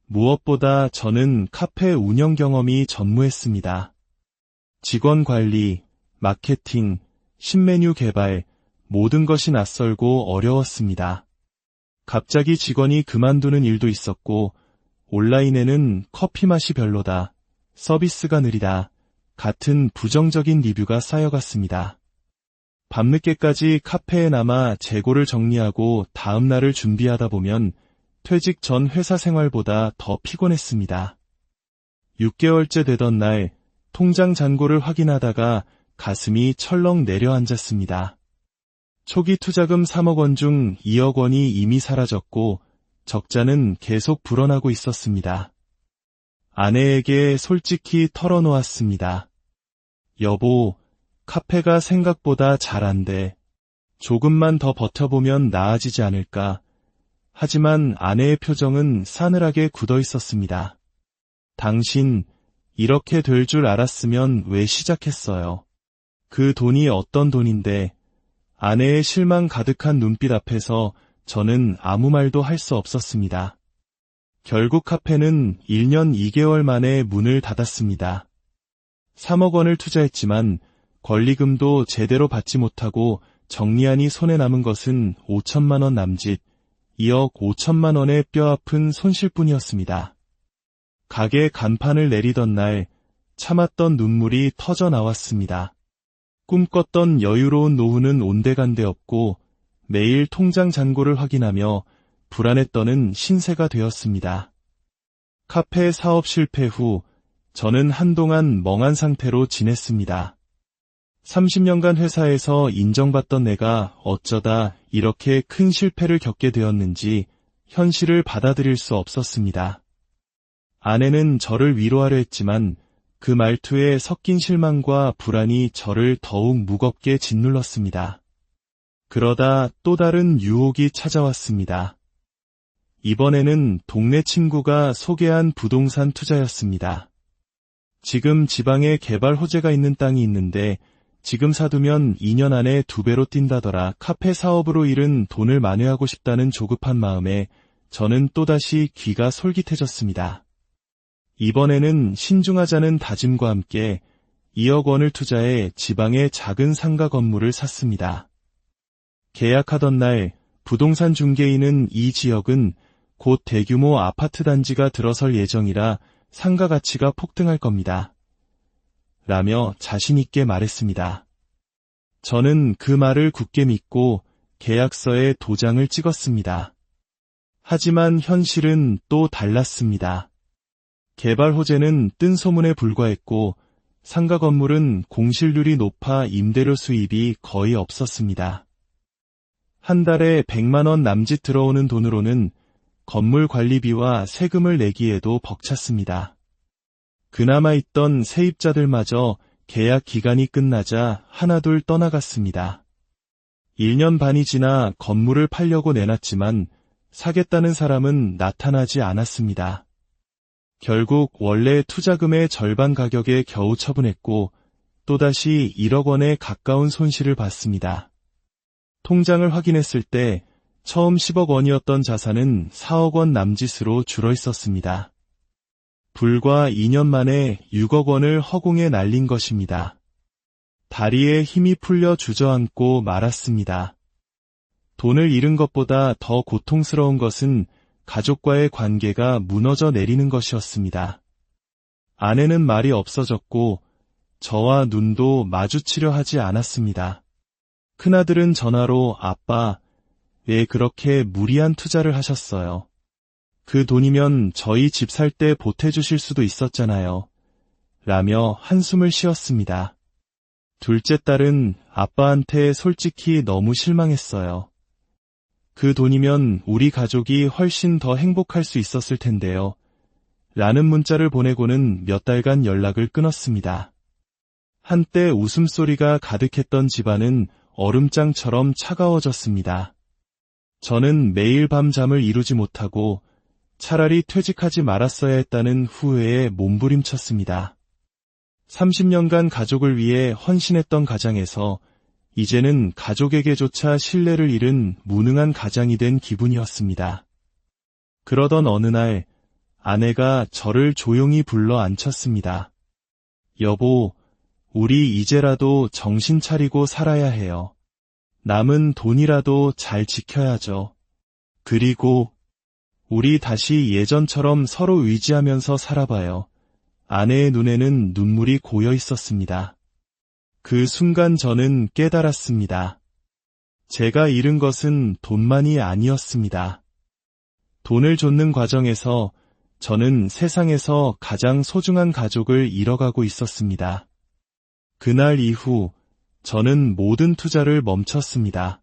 무엇보다 저는 카페 운영 경험이 전무했습니다. 직원 관리, 마케팅, 신메뉴 개발, 모든 것이 낯설고 어려웠습니다. 갑자기 직원이 그만두는 일도 있었고 온라인에는 커피 맛이 별로다, 서비스가 느리다 같은 부정적인 리뷰가 쌓여갔습니다. 밤늦게까지 카페에 남아 재고를 정리하고 다음 날을 준비하다 보면 퇴직 전 회사 생활보다 더 피곤했습니다. 6개월째 되던 날 통장 잔고를 확인하다가 가슴이 철렁 내려앉았습니다. 초기 투자금 3억 원 중 2억 원이 이미 사라졌고 적자는 계속 불어나고 있었습니다. 아내에게 솔직히 털어놓았습니다. 여보, 카페가 생각보다 잘 안 돼. 조금만 더 버텨보면 나아지지 않을까. 하지만 아내의 표정은 싸늘하게 굳어 있었습니다. 당신, 이렇게 될 줄 알았으면 왜 시작했어요? 그 돈이 어떤 돈인데, 아내의 실망 가득한 눈빛 앞에서 저는 아무 말도 할 수 없었습니다. 결국 카페는 1년 2개월 만에 문을 닫았습니다. 3억 원을 투자했지만 권리금도 제대로 받지 못하고 정리하니 손에 남은 것은 5천만 원 남짓, 2억 5천만 원의 뼈아픈 손실뿐이었습니다. 가게 간판을 내리던 날 참았던 눈물이 터져 나왔습니다. 꿈꿨던 여유로운 노후는 온데간데 없고 매일 통장 잔고를 확인하며 불안에 떠는 신세가 되었습니다. 카페 사업 실패 후 저는 한동안 멍한 상태로 지냈습니다. 30년간 회사에서 인정받던 내가 어쩌다 이렇게 큰 실패를 겪게 되었는지 현실을 받아들일 수 없었습니다. 아내는 저를 위로하려 했지만 그 말투에 섞인 실망과 불안이 저를 더욱 무겁게 짓눌렀습니다. 그러다 또 다른 유혹이 찾아왔습니다. 이번에는 동네 친구가 소개한 부동산 투자였습니다. 지금 지방에 개발 호재가 있는 땅이 있는데 지금 사두면 2년 안에 2배로 뛴다더라. 카페 사업으로 잃은 돈을 만회하고 싶다는 조급한 마음에 저는 또다시 귀가 솔깃해졌습니다. 이번에는 신중하자는 다짐과 함께 2억 원을 투자해 지방의 작은 상가 건물을 샀습니다. 계약하던 날 부동산 중개인은 이 지역은 곧 대규모 아파트 단지가 들어설 예정이라 상가 가치가 폭등할 겁니다. 라며 자신 있게 말했습니다. 저는 그 말을 굳게 믿고 계약서에 도장을 찍었습니다. 하지만 현실은 또 달랐습니다. 개발 호재는 뜬 소문에 불과했고 상가 건물은 공실률이 높아 임대료 수입이 거의 없었습니다. 한 달에 100만 원 남짓 들어오는 돈으로는 건물 관리비와 세금을 내기에도 벅찼습니다. 그나마 있던 세입자들마저 계약 기간이 끝나자 하나둘 떠나갔습니다. 1년 반이 지나 건물을 팔려고 내놨지만 사겠다는 사람은 나타나지 않았습니다. 결국 원래 투자금의 절반 가격에 겨우 처분했고 또다시 1억 원에 가까운 손실을 봤습니다. 통장을 확인했을 때 처음 10억 원이었던 자산은 4억 원 남짓으로 줄어 있었습니다. 불과 2년 만에 6억 원을 허공에 날린 것입니다. 다리에 힘이 풀려 주저앉고 말았습니다. 돈을 잃은 것보다 더 고통스러운 것은 가족과의 관계가 무너져 내리는 것이었습니다. 아내는 말이 없어졌고 저와 눈도 마주치려 하지 않았습니다. 큰아들은 전화로 아빠, 왜 그렇게 무리한 투자를 하셨어요? 그 돈이면 저희 집 살 때 보태주실 수도 있었잖아요. 라며 한숨을 쉬었습니다. 둘째 딸은 아빠한테 솔직히 너무 실망했어요. 그 돈이면 우리 가족이 훨씬 더 행복할 수 있었을 텐데요. 라는 문자를 보내고는 몇 달간 연락을 끊었습니다. 한때 웃음소리가 가득했던 집안은 얼음장처럼 차가워졌습니다. 저는 매일 밤 잠을 이루지 못하고 차라리 퇴직하지 말았어야 했다는 후회에 몸부림쳤습니다. 30년간 가족을 위해 헌신했던 가장에서 이제는 가족에게조차 신뢰를 잃은 무능한 가장이 된 기분이었습니다. 그러던 어느 날 아내가 저를 조용히 불러 앉혔습니다. 여보, 우리 이제라도 정신 차리고 살아야 해요. 남은 돈이라도 잘 지켜야죠. 그리고 우리 다시 예전처럼 서로 의지하면서 살아봐요. 아내의 눈에는 눈물이 고여 있었습니다. 그 순간 저는 깨달았습니다. 제가 잃은 것은 돈만이 아니었습니다. 돈을 좇는 과정에서 저는 세상에서 가장 소중한 가족을 잃어가고 있었습니다. 그날 이후 저는 모든 투자를 멈췄습니다.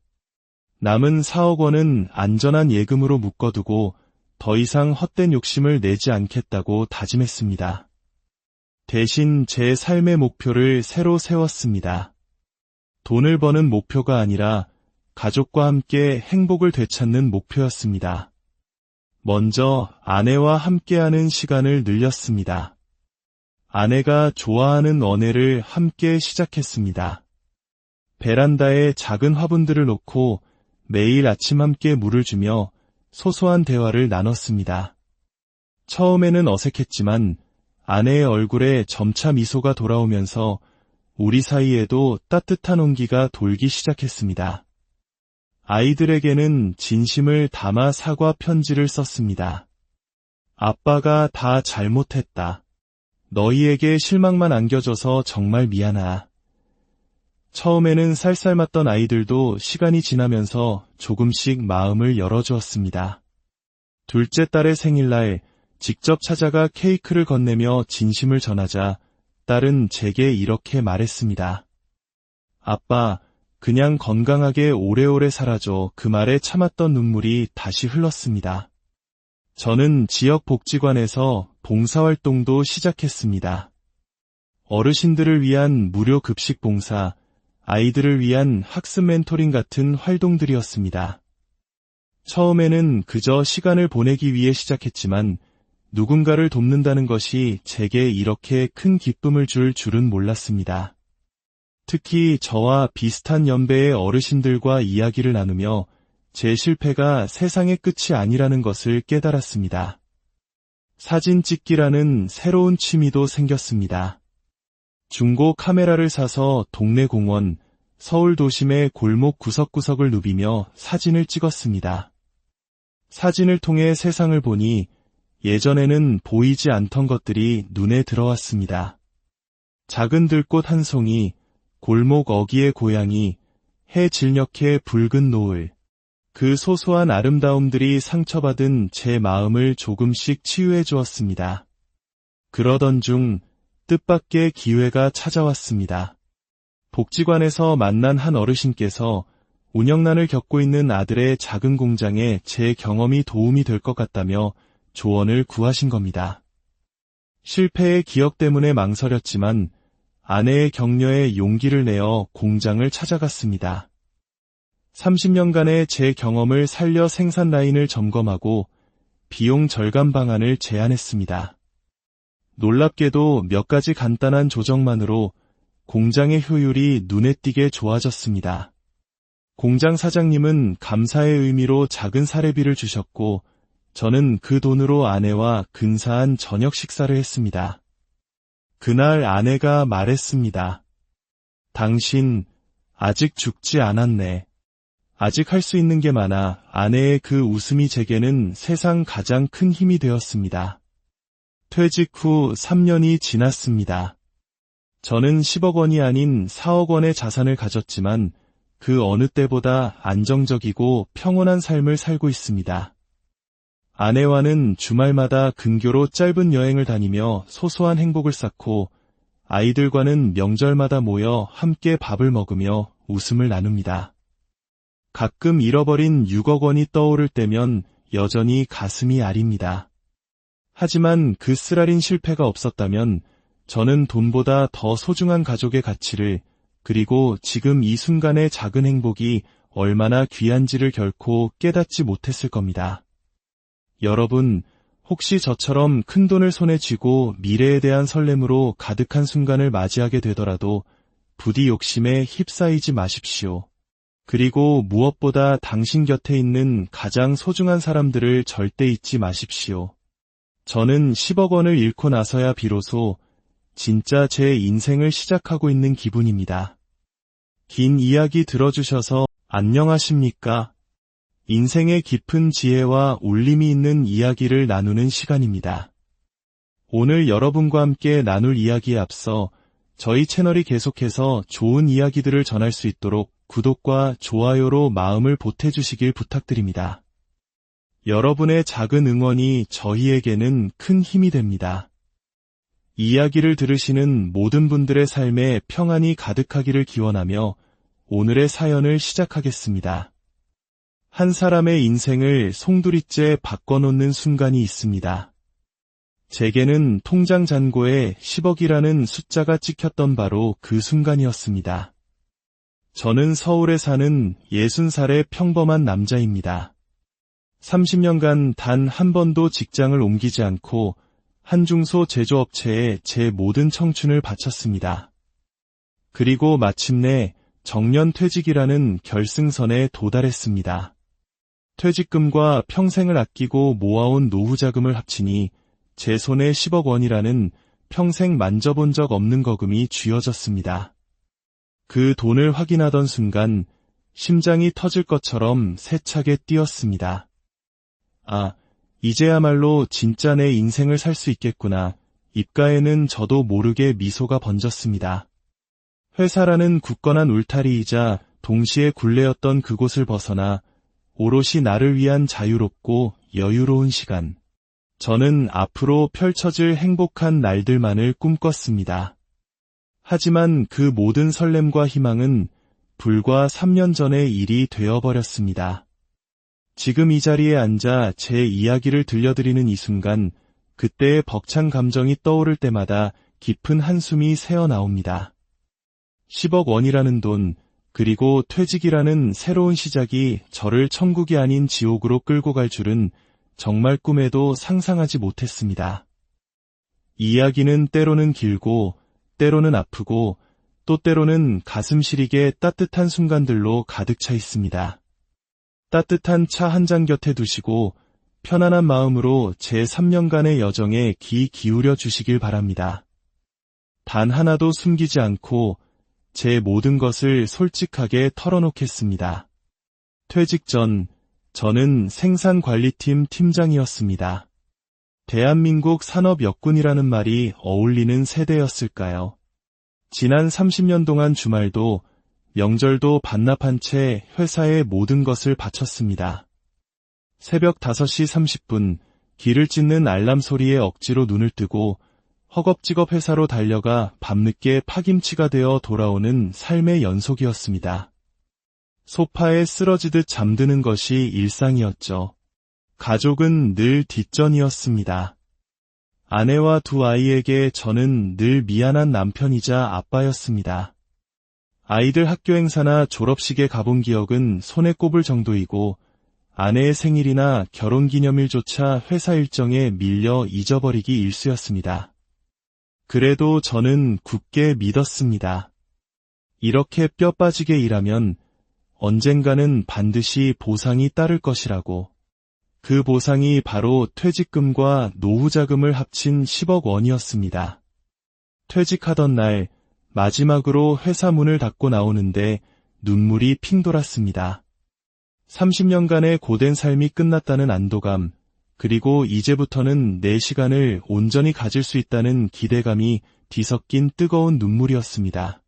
남은 4억 원은 안전한 예금으로 묶어두고 더 이상 헛된 욕심을 내지 않겠다고 다짐했습니다. 대신 제 삶의 목표를 새로 세웠습니다. 돈을 버는 목표가 아니라 가족과 함께 행복을 되찾는 목표였습니다. 먼저 아내와 함께하는 시간을 늘렸습니다. 아내가 좋아하는 언해를 함께 시작했습니다. 베란다에 작은 화분들을 놓고 매일 아침 함께 물을 주며 소소한 대화를 나눴습니다. 처음에는 어색했지만 아내의 얼굴에 점차 미소가 돌아오면서 우리 사이에도 따뜻한 온기가 돌기 시작했습니다. 아이들에게는 진심을 담아 사과 편지를 썼습니다. 아빠가 다 잘못했다. 너희에게 실망만 안겨줘서 정말 미안하. 처음에는 쌀쌀맞던 아이들도 시간이 지나면서 조금씩 마음을 열어주었습니다. 둘째 딸의 생일날 직접 찾아가 케이크를 건네며 진심을 전하자 딸은 제게 이렇게 말했습니다. 아빠, 그냥 건강하게 오래오래 살아줘. 그 말에 참았던 눈물이 다시 흘렀습니다. 저는 지역 복지관에서 봉사활동도 시작했습니다. 어르신들을 위한 무료 급식 봉사, 아이들을 위한 학습 멘토링 같은 활동들이었습니다. 처음에는 그저 시간을 보내기 위해 시작했지만 누군가를 돕는다는 것이 제게 이렇게 큰 기쁨을 줄 줄은 몰랐습니다. 특히 저와 비슷한 연배의 어르신들과 이야기를 나누며 제 실패가 세상의 끝이 아니라는 것을 깨달았습니다. 사진 찍기라는 새로운 취미도 생겼습니다. 중고 카메라를 사서 동네 공원, 서울 도심의 골목 구석구석을 누비며 사진을 찍었습니다. 사진을 통해 세상을 보니 예전에는 보이지 않던 것들이 눈에 들어왔습니다. 작은 들꽃 한 송이, 골목 어귀의 고양이, 해 질녘의 붉은 노을. 그 소소한 아름다움들이 상처받은 제 마음을 조금씩 치유해 주었습니다. 그러던 중 뜻밖의 기회가 찾아왔습니다. 복지관에서 만난 한 어르신께서 운영난을 겪고 있는 아들의 작은 공장에 제 경험이 도움이 될 것 같다며 조언을 구하신 겁니다. 실패의 기억 때문에 망설였지만 아내의 격려에 용기를 내어 공장을 찾아갔습니다. 30년간의 제 경험을 살려 생산 라인을 점검하고 비용 절감 방안을 제안했습니다. 놀랍게도 몇 가지 간단한 조정만으로 공장의 효율이 눈에 띄게 좋아졌습니다. 공장 사장님은 감사의 의미로 작은 사례비를 주셨고 저는 그 돈으로 아내와 근사한 저녁 식사를 했습니다. 그날 아내가 말했습니다. 당신 아직 죽지 않았네. 아직 할 수 있는 게 많아. 아내의 그 웃음이 제게는 세상 가장 큰 힘이 되었습니다. 퇴직 후 3년이 지났습니다. 저는 10억 원이 아닌 4억 원의 자산을 가졌지만 그 어느 때보다 안정적이고 평온한 삶을 살고 있습니다. 아내와는 주말마다 근교로 짧은 여행을 다니며 소소한 행복을 쌓고 아이들과는 명절마다 모여 함께 밥을 먹으며 웃음을 나눕니다. 가끔 잃어버린 6억 원이 떠오를 때면 여전히 가슴이 아립니다. 하지만 그 쓰라린 실패가 없었다면 저는 돈보다 더 소중한 가족의 가치를 그리고 지금 이 순간의 작은 행복이 얼마나 귀한지를 결코 깨닫지 못했을 겁니다. 여러분, 혹시 저처럼 큰 돈을 손에 쥐고 미래에 대한 설렘으로 가득한 순간을 맞이하게 되더라도 부디 욕심에 휩싸이지 마십시오. 그리고 무엇보다 당신 곁에 있는 가장 소중한 사람들을 절대 잊지 마십시오. 저는 10억 원을 잃고 나서야 비로소 진짜 제 인생을 시작하고 있는 기분입니다. 긴 이야기 들어주셔서 안녕하십니까? 인생의 깊은 지혜와 울림이 있는 이야기를 나누는 시간입니다. 오늘 여러분과 함께 나눌 이야기에 앞서 저희 채널이 계속해서 좋은 이야기들을 전할 수 있도록 구독과 좋아요로 마음을 보태주시길 부탁드립니다. 여러분의 작은 응원이 저희에게는 큰 힘이 됩니다. 이야기를 들으시는 모든 분들의 삶에 평안이 가득하기를 기원하며 오늘의 사연을 시작하겠습니다. 한 사람의 인생을 송두리째 바꿔놓는 순간이 있습니다. 제게는 통장 잔고에 10억이라는 숫자가 찍혔던 바로 그 순간이었습니다. 저는 서울에 사는 60살의 평범한 남자입니다. 30년간 단 한 번도 직장을 옮기지 않고 한중소 제조업체에 제 모든 청춘을 바쳤습니다. 그리고 마침내 정년퇴직이라는 결승선에 도달했습니다. 퇴직금과 평생을 아끼고 모아온 노후자금을 합치니 제 손에 10억 원이라는 평생 만져본 적 없는 거금이 쥐어졌습니다. 그 돈을 확인하던 순간 심장이 터질 것처럼 세차게 뛰었습니다. 아, 이제야말로 진짜 내 인생을 살 수 있겠구나. 입가에는 저도 모르게 미소가 번졌습니다. 회사라는 굳건한 울타리이자 동시에 굴레였던 그곳을 벗어나 오롯이 나를 위한 자유롭고 여유로운 시간. 저는 앞으로 펼쳐질 행복한 날들만을 꿈꿨습니다. 하지만 그 모든 설렘과 희망은 불과 3년 전의 일이 되어버렸습니다. 지금 이 자리에 앉아 제 이야기를 들려드리는 이 순간, 그때의 벅찬 감정이 떠오를 때마다 깊은 한숨이 새어나옵니다. 10억 원이라는 돈, 그리고 퇴직이라는 새로운 시작이 저를 천국이 아닌 지옥으로 끌고 갈 줄은 정말 꿈에도 상상하지 못했습니다. 이야기는 때로는 길고, 때로는 아프고, 또 때로는 가슴 시리게 따뜻한 순간들로 가득 차 있습니다. 따뜻한 차 한 잔 곁에 두시고 편안한 마음으로 제 3년간의 여정에 귀 기울여 주시길 바랍니다. 단 하나도 숨기지 않고 제 모든 것을 솔직하게 털어놓겠습니다. 퇴직 전 저는 생산관리팀 팀장이었습니다. 대한민국 산업역군이라는 말이 어울리는 세대였을까요? 지난 30년 동안 주말도 명절도 반납한 채 회사의 모든 것을 바쳤습니다. 새벽 5시 30분 길을 찢는 알람 소리에 억지로 눈을 뜨고 허겁지겁 회사로 달려가 밤늦게 파김치가 되어 돌아오는 삶의 연속이었습니다. 소파에 쓰러지듯 잠드는 것이 일상이었죠. 가족은 늘 뒷전이었습니다. 아내와 두 아이에게 저는 늘 미안한 남편이자 아빠였습니다. 아이들 학교 행사나 졸업식에 가본 기억은 손에 꼽을 정도이고 아내의 생일이나 결혼기념일조차 회사 일정에 밀려 잊어버리기 일쑤였습니다. 그래도 저는 굳게 믿었습니다. 이렇게 뼈 빠지게 일하면 언젠가는 반드시 보상이 따를 것이라고. 그 보상이 바로 퇴직금과 노후자금을 합친 10억 원이었습니다. 퇴직하던 날 마지막으로 회사 문을 닫고 나오는데 눈물이 핑 돌았습니다. 30년간의 고된 삶이 끝났다는 안도감, 그리고 이제부터는 내 시간을 온전히 가질 수 있다는 기대감이 뒤섞인 뜨거운 눈물이었습니다.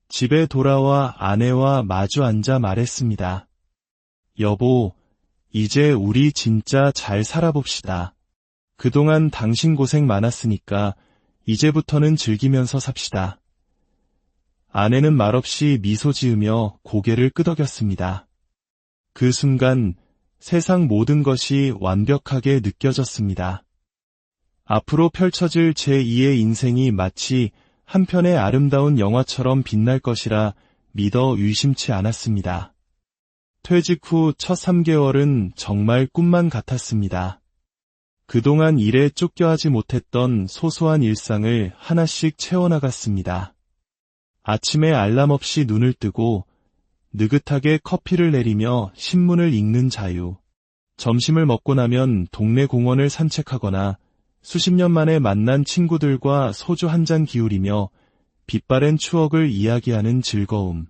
집에 돌아와 아내와 마주 앉아 말했습니다. 여보, 이제 우리 진짜 잘 살아봅시다. 그동안 당신 고생 많았으니까 이제부터는 즐기면서 삽시다. 아내는 말없이 미소 지으며 고개를 끄덕였습니다. 그 순간 세상 모든 것이 완벽하게 느껴졌습니다. 앞으로 펼쳐질 제2의 인생이 마치 한 편의 아름다운 영화처럼 빛날 것이라 믿어 의심치 않았습니다. 퇴직 후 첫 3개월은 정말 꿈만 같았습니다. 그동안 일에 쫓겨 하지 못했던 소소한 일상을 하나씩 채워나갔습니다. 아침에 알람 없이 눈을 뜨고 느긋하게 커피를 내리며 신문을 읽는 자유. 점심을 먹고 나면 동네 공원을 산책하거나 수십 년 만에 만난 친구들과 소주 한 잔 기울이며 빛바랜 추억을 이야기하는 즐거움.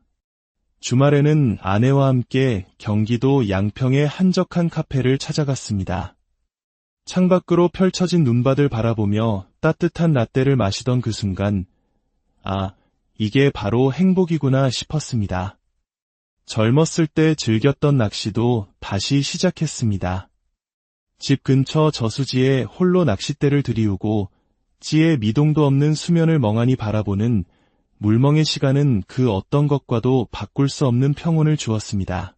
주말에는 아내와 함께 경기도 양평의 한적한 카페를 찾아갔습니다. 창밖으로 펼쳐진 눈밭을 바라보며 따뜻한 라떼를 마시던 그 순간, 아, 이게 바로 행복이구나 싶었습니다. 젊었을 때 즐겼던 낚시도 다시 시작했습니다. 집 근처 저수지에 홀로 낚싯대를 들이우고 찌에 미동도 없는 수면을 멍하니 바라보는 물멍의 시간은 그 어떤 것과도 바꿀 수 없는 평온을 주었습니다.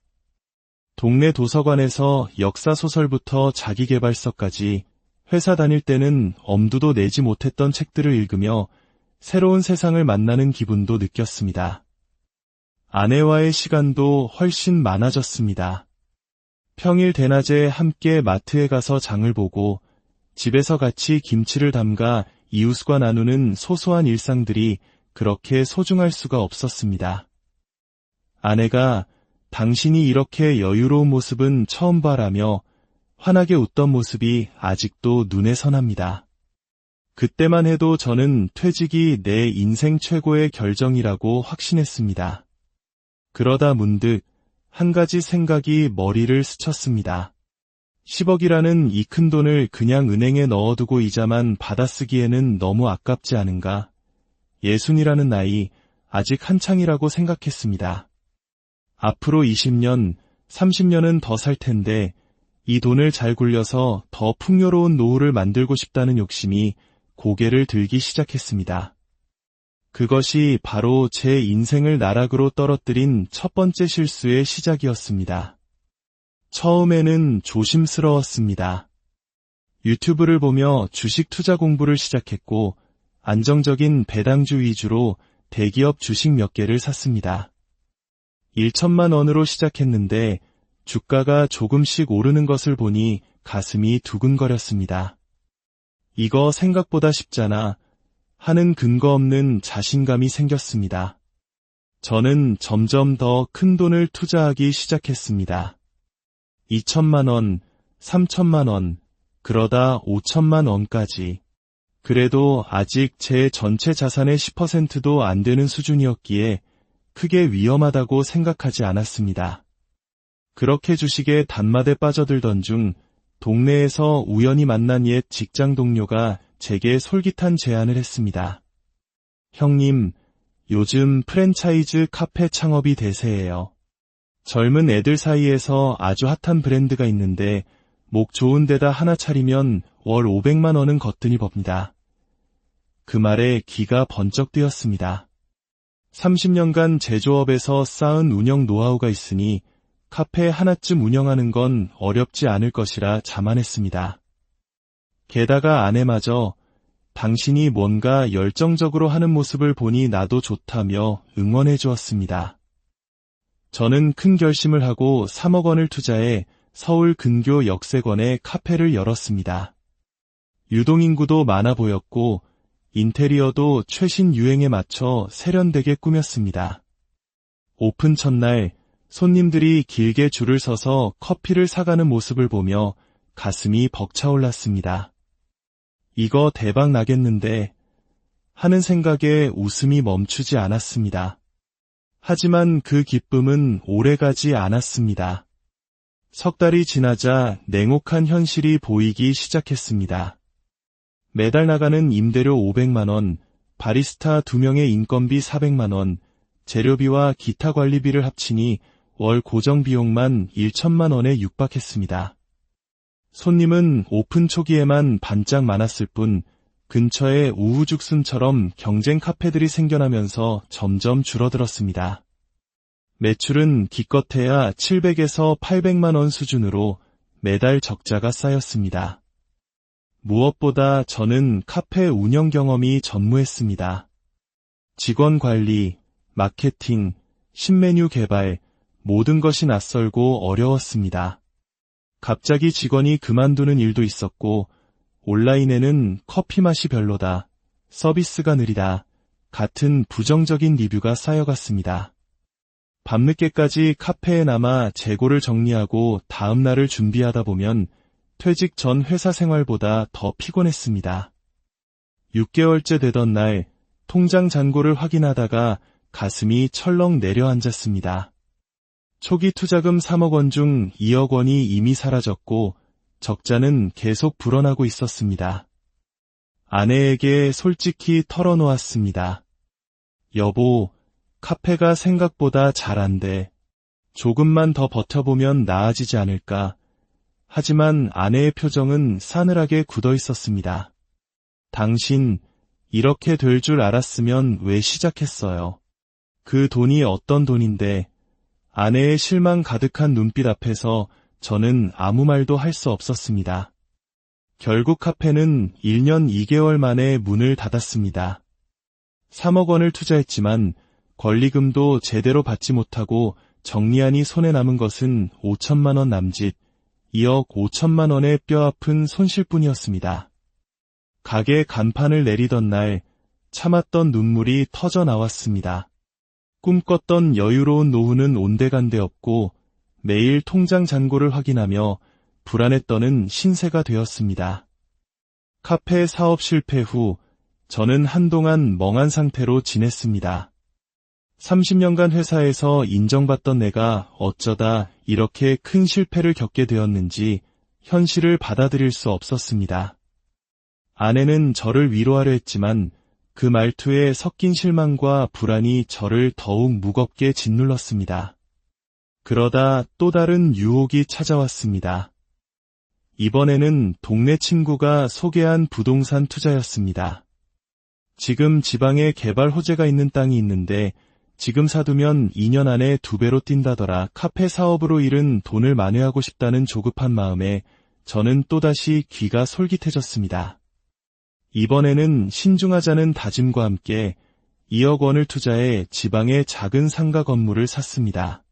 동네 도서관에서 역사소설부터 자기계발서까지 회사 다닐 때는 엄두도 내지 못했던 책들을 읽으며 새로운 세상을 만나는 기분도 느꼈습니다. 아내와의 시간도 훨씬 많아졌습니다. 평일 대낮에 함께 마트에 가서 장을 보고 집에서 같이 김치를 담가 이웃과 나누는 소소한 일상들이 그렇게 소중할 수가 없었습니다. 아내가 당신이 이렇게 여유로운 모습은 처음 봐라며 환하게 웃던 모습이 아직도 눈에 선합니다. 그때만 해도 저는 퇴직이 내 인생 최고의 결정이라고 확신했습니다. 그러다 문득 한 가지 생각이 머리를 스쳤습니다. 10억이라는 이 큰 돈을 그냥 은행에 넣어두고 이자만 받아쓰기에는 너무 아깝지 않은가? 60이라는 나이, 아직 한창이라고 생각했습니다. 앞으로 20년, 30년은 더 살 텐데 이 돈을 잘 굴려서 더 풍요로운 노후를 만들고 싶다는 욕심이 고개를 들기 시작했습니다. 그것이 바로 제 인생을 나락으로 떨어뜨린 첫 번째 실수의 시작이었습니다. 처음에는 조심스러웠습니다. 유튜브를 보며 주식 투자 공부를 시작했고 안정적인 배당주 위주로 대기업 주식 몇 개를 샀습니다. 1천만 원으로 시작했는데 주가가 조금씩 오르는 것을 보니 가슴이 두근거렸습니다. 이거 생각보다 쉽잖아 하는 근거 없는 자신감이 생겼습니다. 저는 점점 더 큰 돈을 투자하기 시작했습니다. 2천만 원, 3천만 원, 그러다 5천만 원까지. 그래도 아직 제 전체 자산의 10%도 안 되는 수준이었기에 크게 위험하다고 생각하지 않았습니다. 그렇게 주식에 단맛에 빠져들던 중 동네에서 우연히 만난 옛 직장 동료가 제게 솔깃한 제안을 했습니다. 형님, 요즘 프랜차이즈 카페 창업이 대세예요. 젊은 애들 사이에서 아주 핫한 브랜드가 있는데 목 좋은 데다 하나 차리면 월 500만 원은 거뜬히 법니다. 그 말에 귀가 번쩍 뜨였습니다. 30년간 제조업에서 쌓은 운영 노하우가 있으니 카페 하나쯤 운영하는 건 어렵지 않을 것이라 자만했습니다. 게다가 아내마저 당신이 뭔가 열정적으로 하는 모습을 보니 나도 좋다며 응원해 주었습니다. 저는 큰 결심을 하고 3억 원을 투자해 서울 근교 역세권에 카페를 열었습니다. 유동인구도 많아 보였고 인테리어도 최신 유행에 맞춰 세련되게 꾸몄습니다. 오픈 첫날 손님들이 길게 줄을 서서 커피를 사가는 모습을 보며 가슴이 벅차올랐습니다. 이거 대박 나겠는데 하는 생각에 웃음이 멈추지 않았습니다. 하지만 그 기쁨은 오래가지 않았습니다. 석 달이 지나자 냉혹한 현실이 보이기 시작했습니다. 매달 나가는 임대료 500만 원, 바리스타 2명의 인건비 400만 원, 재료비와 기타 관리비를 합치니 월 고정 비용만 1천만 원에 육박했습니다. 손님은 오픈 초기에만 반짝 많았을 뿐 근처에 우후죽순처럼 경쟁 카페들이 생겨나면서 점점 줄어들었습니다. 매출은 기껏해야 700에서 800만 원 수준으로 매달 적자가 쌓였습니다. 무엇보다 저는 카페 운영 경험이 전무했습니다. 직원 관리, 마케팅, 신메뉴 개발, 모든 것이 낯설고 어려웠습니다. 갑자기 직원이 그만두는 일도 있었고 온라인에는 커피 맛이 별로다, 서비스가 느리다 같은 부정적인 리뷰가 쌓여갔습니다. 밤늦게까지 카페에 남아 재고를 정리하고 다음 날을 준비하다 보면 퇴직 전 회사 생활보다 더 피곤했습니다. 6개월째 되던 날 통장 잔고를 확인하다가 가슴이 철렁 내려앉았습니다. 초기 투자금 3억 원 중 2억 원이 이미 사라졌고 적자는 계속 불어나고 있었습니다. 아내에게 솔직히 털어놓았습니다. 여보, 카페가 생각보다 잘 안 돼. 조금만 더 버텨보면 나아지지 않을까. 하지만 아내의 표정은 싸늘하게 굳어 있었습니다. 당신, 이렇게 될 줄 알았으면 왜 시작했어요? 그 돈이 어떤 돈인데. 아내의 실망 가득한 눈빛 앞에서 저는 아무 말도 할 수 없었습니다. 결국 카페는 1년 2개월 만에 문을 닫았습니다. 3억 원을 투자했지만 권리금도 제대로 받지 못하고 정리하니 손에 남은 것은 5천만 원 남짓, 2억 5천만 원의 뼈아픈 손실뿐이었습니다. 가게 간판을 내리던 날 참았던 눈물이 터져 나왔습니다. 꿈꿨던 여유로운 노후는 온데간데 없고 매일 통장 잔고를 확인하며 불안에 떠는 신세가 되었습니다. 카페 사업 실패 후 저는 한동안 멍한 상태로 지냈습니다. 30년간 회사에서 인정받던 내가 어쩌다 이렇게 큰 실패를 겪게 되었는지 현실을 받아들일 수 없었습니다. 아내는 저를 위로하려 했지만 그 말투에 섞인 실망과 불안이 저를 더욱 무겁게 짓눌렀습니다. 그러다 또 다른 유혹이 찾아왔습니다. 이번에는 동네 친구가 소개한 부동산 투자였습니다. 지금 지방에 개발 호재가 있는 땅이 있는데 지금 사두면 2년 안에 2배로 뛴다더라. 카페 사업으로 잃은 돈을 만회하고 싶다는 조급한 마음에 저는 또다시 귀가 솔깃해졌습니다. 이번에는 신중하자는 다짐과 함께 2억 원을 투자해 지방의 작은 상가 건물을 샀습니다.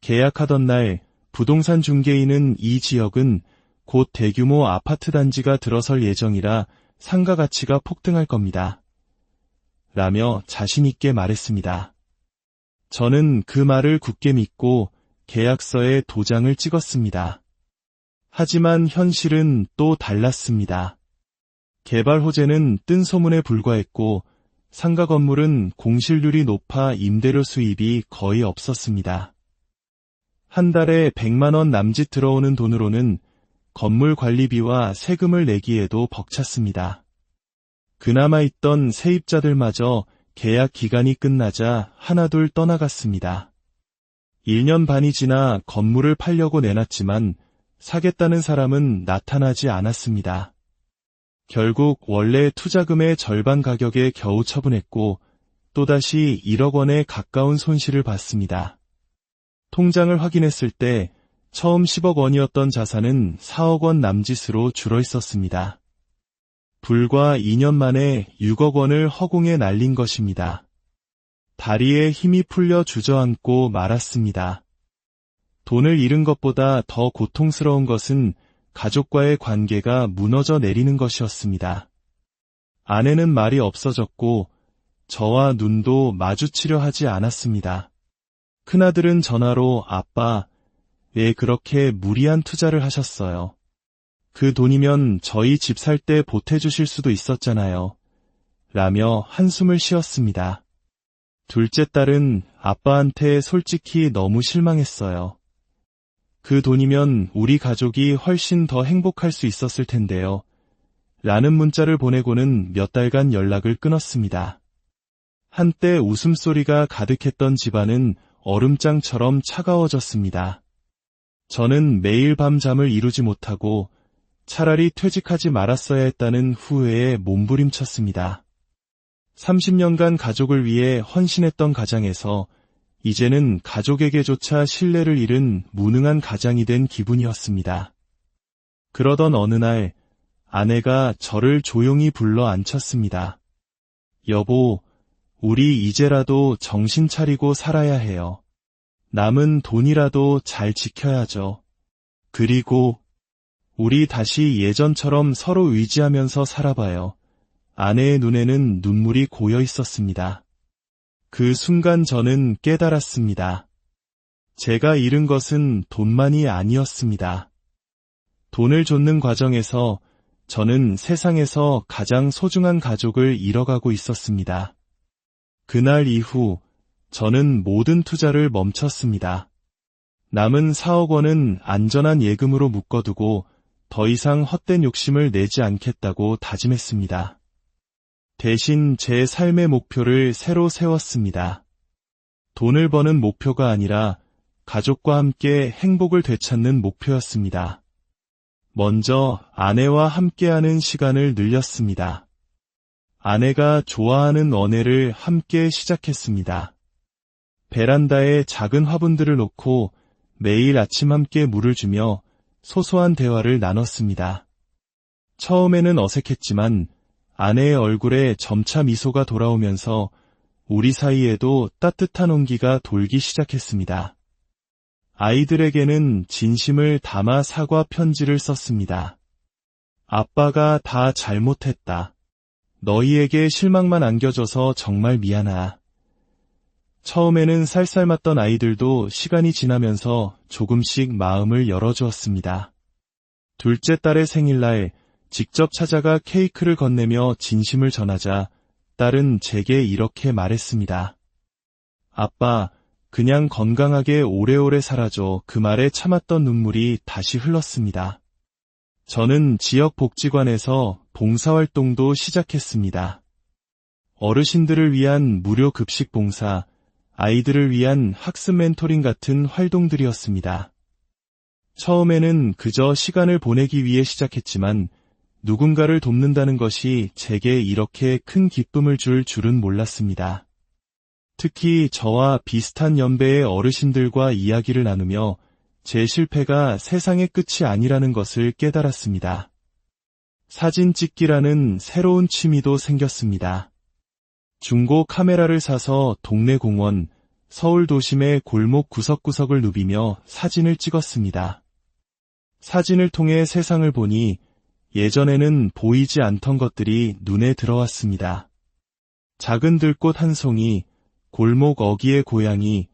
계약하던 날 부동산 중개인은 이 지역은 곧 대규모 아파트 단지가 들어설 예정이라 상가 가치가 폭등할 겁니다. 라며 자신있게 말했습니다. 저는 그 말을 굳게 믿고 계약서에 도장을 찍었습니다. 하지만 현실은 또 달랐습니다. 개발 호재는 뜬 소문에 불과했고 상가 건물은 공실률이 높아 임대료 수입이 거의 없었습니다. 한 달에 100만 원 남짓 들어오는 돈으로는 건물 관리비와 세금을 내기에도 벅찼습니다. 그나마 있던 세입자들마저 계약 기간이 끝나자 하나둘 떠나갔습니다. 1년 반이 지나 건물을 팔려고 내놨지만 사겠다는 사람은 나타나지 않았습니다. 결국 원래 투자금의 절반 가격에 겨우 처분했고 또다시 1억 원에 가까운 손실을 봤습니다. 통장을 확인했을 때 처음 10억 원이었던 자산은 4억 원 남짓으로 줄어 있었습니다. 불과 2년 만에 6억 원을 허공에 날린 것입니다. 다리에 힘이 풀려 주저앉고 말았습니다. 돈을 잃은 것보다 더 고통스러운 것은 가족과의 관계가 무너져 내리는 것이었습니다. 아내는 말이 없어졌고 저와 눈도 마주치려 하지 않았습니다. 큰아들은 전화로 아빠, 왜 그렇게 무리한 투자를 하셨어요? 그 돈이면 저희 집 살 때 보태주실 수도 있었잖아요. 라며 한숨을 쉬었습니다. 둘째 딸은 아빠한테 솔직히 너무 실망했어요. 그 돈이면 우리 가족이 훨씬 더 행복할 수 있었을 텐데요. 라는 문자를 보내고는 몇 달간 연락을 끊었습니다. 한때 웃음소리가 가득했던 집안은 얼음장처럼 차가워졌습니다. 저는 매일 밤 잠을 이루지 못하고 차라리 퇴직하지 말았어야 했다는 후회에 몸부림쳤습니다. 30년간 가족을 위해 헌신했던 가장에서 이제는 가족에게조차 신뢰를 잃은 무능한 가장이 된 기분이었습니다. 그러던 어느 날 아내가 저를 조용히 불러 앉혔습니다. 여보, 우리 이제라도 정신 차리고 살아야 해요. 남은 돈이라도 잘 지켜야죠. 그리고 우리 다시 예전처럼 서로 의지하면서 살아봐요. 아내의 눈에는 눈물이 고여 있었습니다. 그 순간 저는 깨달았습니다. 제가 잃은 것은 돈만이 아니었습니다. 돈을 좇는 과정에서 저는 세상에서 가장 소중한 가족을 잃어가고 있었습니다. 그날 이후 저는 모든 투자를 멈췄습니다. 남은 4억 원은 안전한 예금으로 묶어두고 더 이상 헛된 욕심을 내지 않겠다고 다짐했습니다. 대신 제 삶의 목표를 새로 세웠습니다. 돈을 버는 목표가 아니라 가족과 함께 행복을 되찾는 목표였습니다. 먼저 아내와 함께하는 시간을 늘렸습니다. 아내가 좋아하는 언해를 함께 시작했습니다. 베란다에 작은 화분들을 놓고 매일 아침 함께 물을 주며 소소한 대화를 나눴습니다. 처음에는 어색했지만 아내의 얼굴에 점차 미소가 돌아오면서 우리 사이에도 따뜻한 온기가 돌기 시작했습니다. 아이들에게는 진심을 담아 사과 편지를 썼습니다. 아빠가 다 잘못했다. 너희에게 실망만 안겨줘서 정말 미안하. 처음에는 쌀쌀맞던 아이들도 시간이 지나면서 조금씩 마음을 열어주었습니다. 둘째 딸의 생일날 직접 찾아가 케이크를 건네며 진심을 전하자 딸은 제게 이렇게 말했습니다. 아빠, 그냥 건강하게 오래오래 살아줘. 그 말에 참았던 눈물이 다시 흘렀습니다. 저는 지역 복지관에서 봉사활동도 시작했습니다. 어르신들을 위한 무료 급식 봉사, 아이들을 위한 학습 멘토링 같은 활동들이었습니다. 처음에는 그저 시간을 보내기 위해 시작했지만 누군가를 돕는다는 것이 제게 이렇게 큰 기쁨을 줄 줄은 몰랐습니다. 특히 저와 비슷한 연배의 어르신들과 이야기를 나누며 제 실패가 세상의 끝이 아니라는 것을 깨달았습니다. 사진 찍기라는 새로운 취미도 생겼습니다. 중고 카메라를 사서 동네 공원, 서울 도심의 골목 구석구석을 누비며 사진을 찍었습니다. 사진을 통해 세상을 보니 예전에는 보이지 않던 것들이 눈에 들어왔습니다. 작은 들꽃 한 송이, 골목 어귀의 고양이,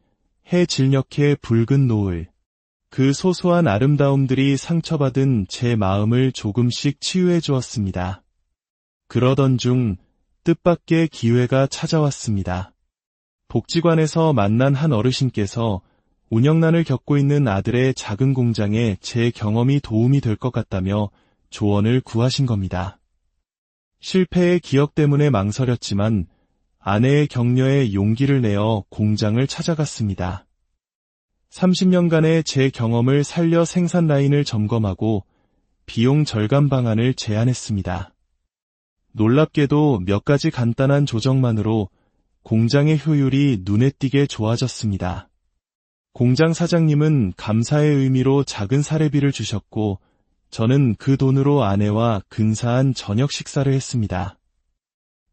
해 질녘의 붉은 노을. 그 소소한 아름다움들이 상처받은 제 마음을 조금씩 치유해 주었습니다. 그러던 중 뜻밖의 기회가 찾아왔습니다. 복지관에서 만난 한 어르신께서 운영난을 겪고 있는 아들의 작은 공장에 제 경험이 도움이 될 것 같다며 조언을 구하신 겁니다. 실패의 기억 때문에 망설였지만 아내의 격려에 용기를 내어 공장을 찾아갔습니다. 30년간의 제 경험을 살려 생산 라인을 점검하고 비용 절감 방안을 제안했습니다. 놀랍게도 몇 가지 간단한 조정만으로 공장의 효율이 눈에 띄게 좋아졌습니다. 공장 사장님은 감사의 의미로 작은 사례비를 주셨고 저는 그 돈으로 아내와 근사한 저녁 식사를 했습니다.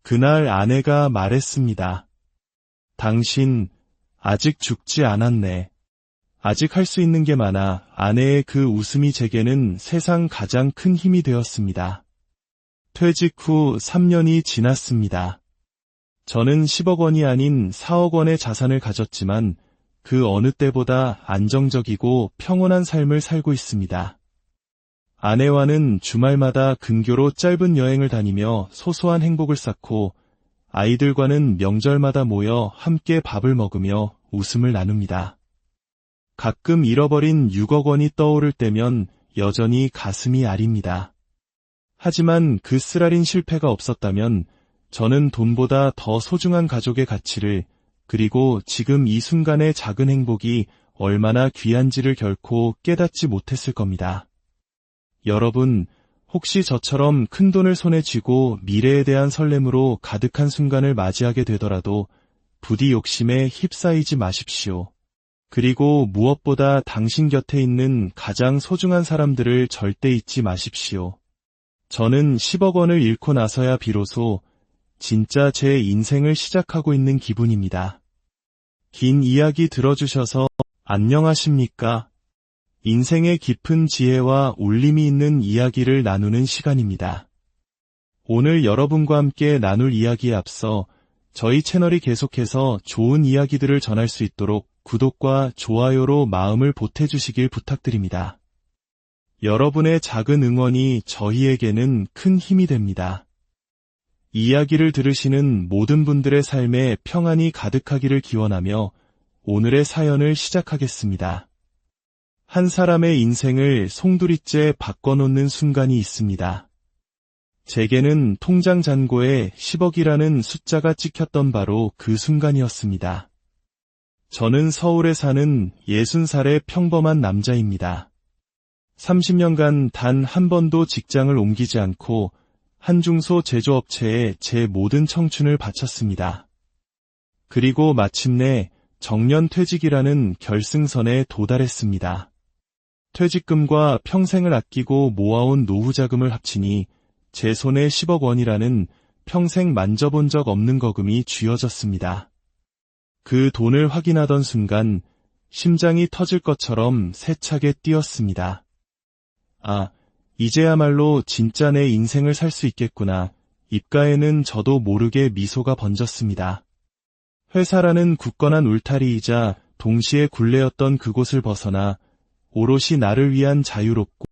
그날 아내가 말했습니다. 당신 아직 죽지 않았네. 아직 할 수 있는 게 많아. 아내의 그 웃음이 제게는 세상 가장 큰 힘이 되었습니다. 퇴직 후 3년이 지났습니다. 저는 10억 원이 아닌 4억 원의 자산을 가졌지만 그 어느 때보다 안정적이고 평온한 삶을 살고 있습니다. 아내와는 주말마다 근교로 짧은 여행을 다니며 소소한 행복을 쌓고 아이들과는 명절마다 모여 함께 밥을 먹으며 웃음을 나눕니다. 가끔 잃어버린 6억 원이 떠오를 때면 여전히 가슴이 아립니다. 하지만 그 쓰라린 실패가 없었다면 저는 돈보다 더 소중한 가족의 가치를 그리고 지금 이 순간의 작은 행복이 얼마나 귀한지를 결코 깨닫지 못했을 겁니다. 여러분, 혹시 저처럼 큰 돈을 손에 쥐고 미래에 대한 설렘으로 가득한 순간을 맞이하게 되더라도 부디 욕심에 휩싸이지 마십시오. 그리고 무엇보다 당신 곁에 있는 가장 소중한 사람들을 절대 잊지 마십시오. 저는 10억 원을 잃고 나서야 비로소 진짜 제 인생을 시작하고 있는 기분입니다. 긴 이야기 들어주셔서 안녕하십니까? 인생의 깊은 지혜와 울림이 있는 이야기를 나누는 시간입니다. 오늘 여러분과 함께 나눌 이야기에 앞서 저희 채널이 계속해서 좋은 이야기들을 전할 수 있도록 구독과 좋아요로 마음을 보태주시길 부탁드립니다. 여러분의 작은 응원이 저희에게는 큰 힘이 됩니다. 이야기를 들으시는 모든 분들의 삶에 평안이 가득하기를 기원하며 오늘의 사연을 시작하겠습니다. 한 사람의 인생을 송두리째 바꿔놓는 순간이 있습니다. 제게는 통장 잔고에 10억이라는 숫자가 찍혔던 바로 그 순간이었습니다. 저는 서울에 사는 60살의 평범한 남자입니다. 30년간 단 한 번도 직장을 옮기지 않고 한중소 제조업체에 제 모든 청춘을 바쳤습니다. 그리고 마침내 정년 퇴직이라는 결승선에 도달했습니다. 퇴직금과 평생을 아끼고 모아온 노후 자금을 합치니 제 손에 10억 원이라는 평생 만져본 적 없는 거금이 쥐어졌습니다. 그 돈을 확인하던 순간 심장이 터질 것처럼 세차게 뛰었습니다. 아, 이제야말로 진짜 내 인생을 살 수 있겠구나. 입가에는 저도 모르게 미소가 번졌습니다. 회사라는 굳건한 울타리이자 동시에 굴레였던 그곳을 벗어나 오롯이 나를 위한 자유롭고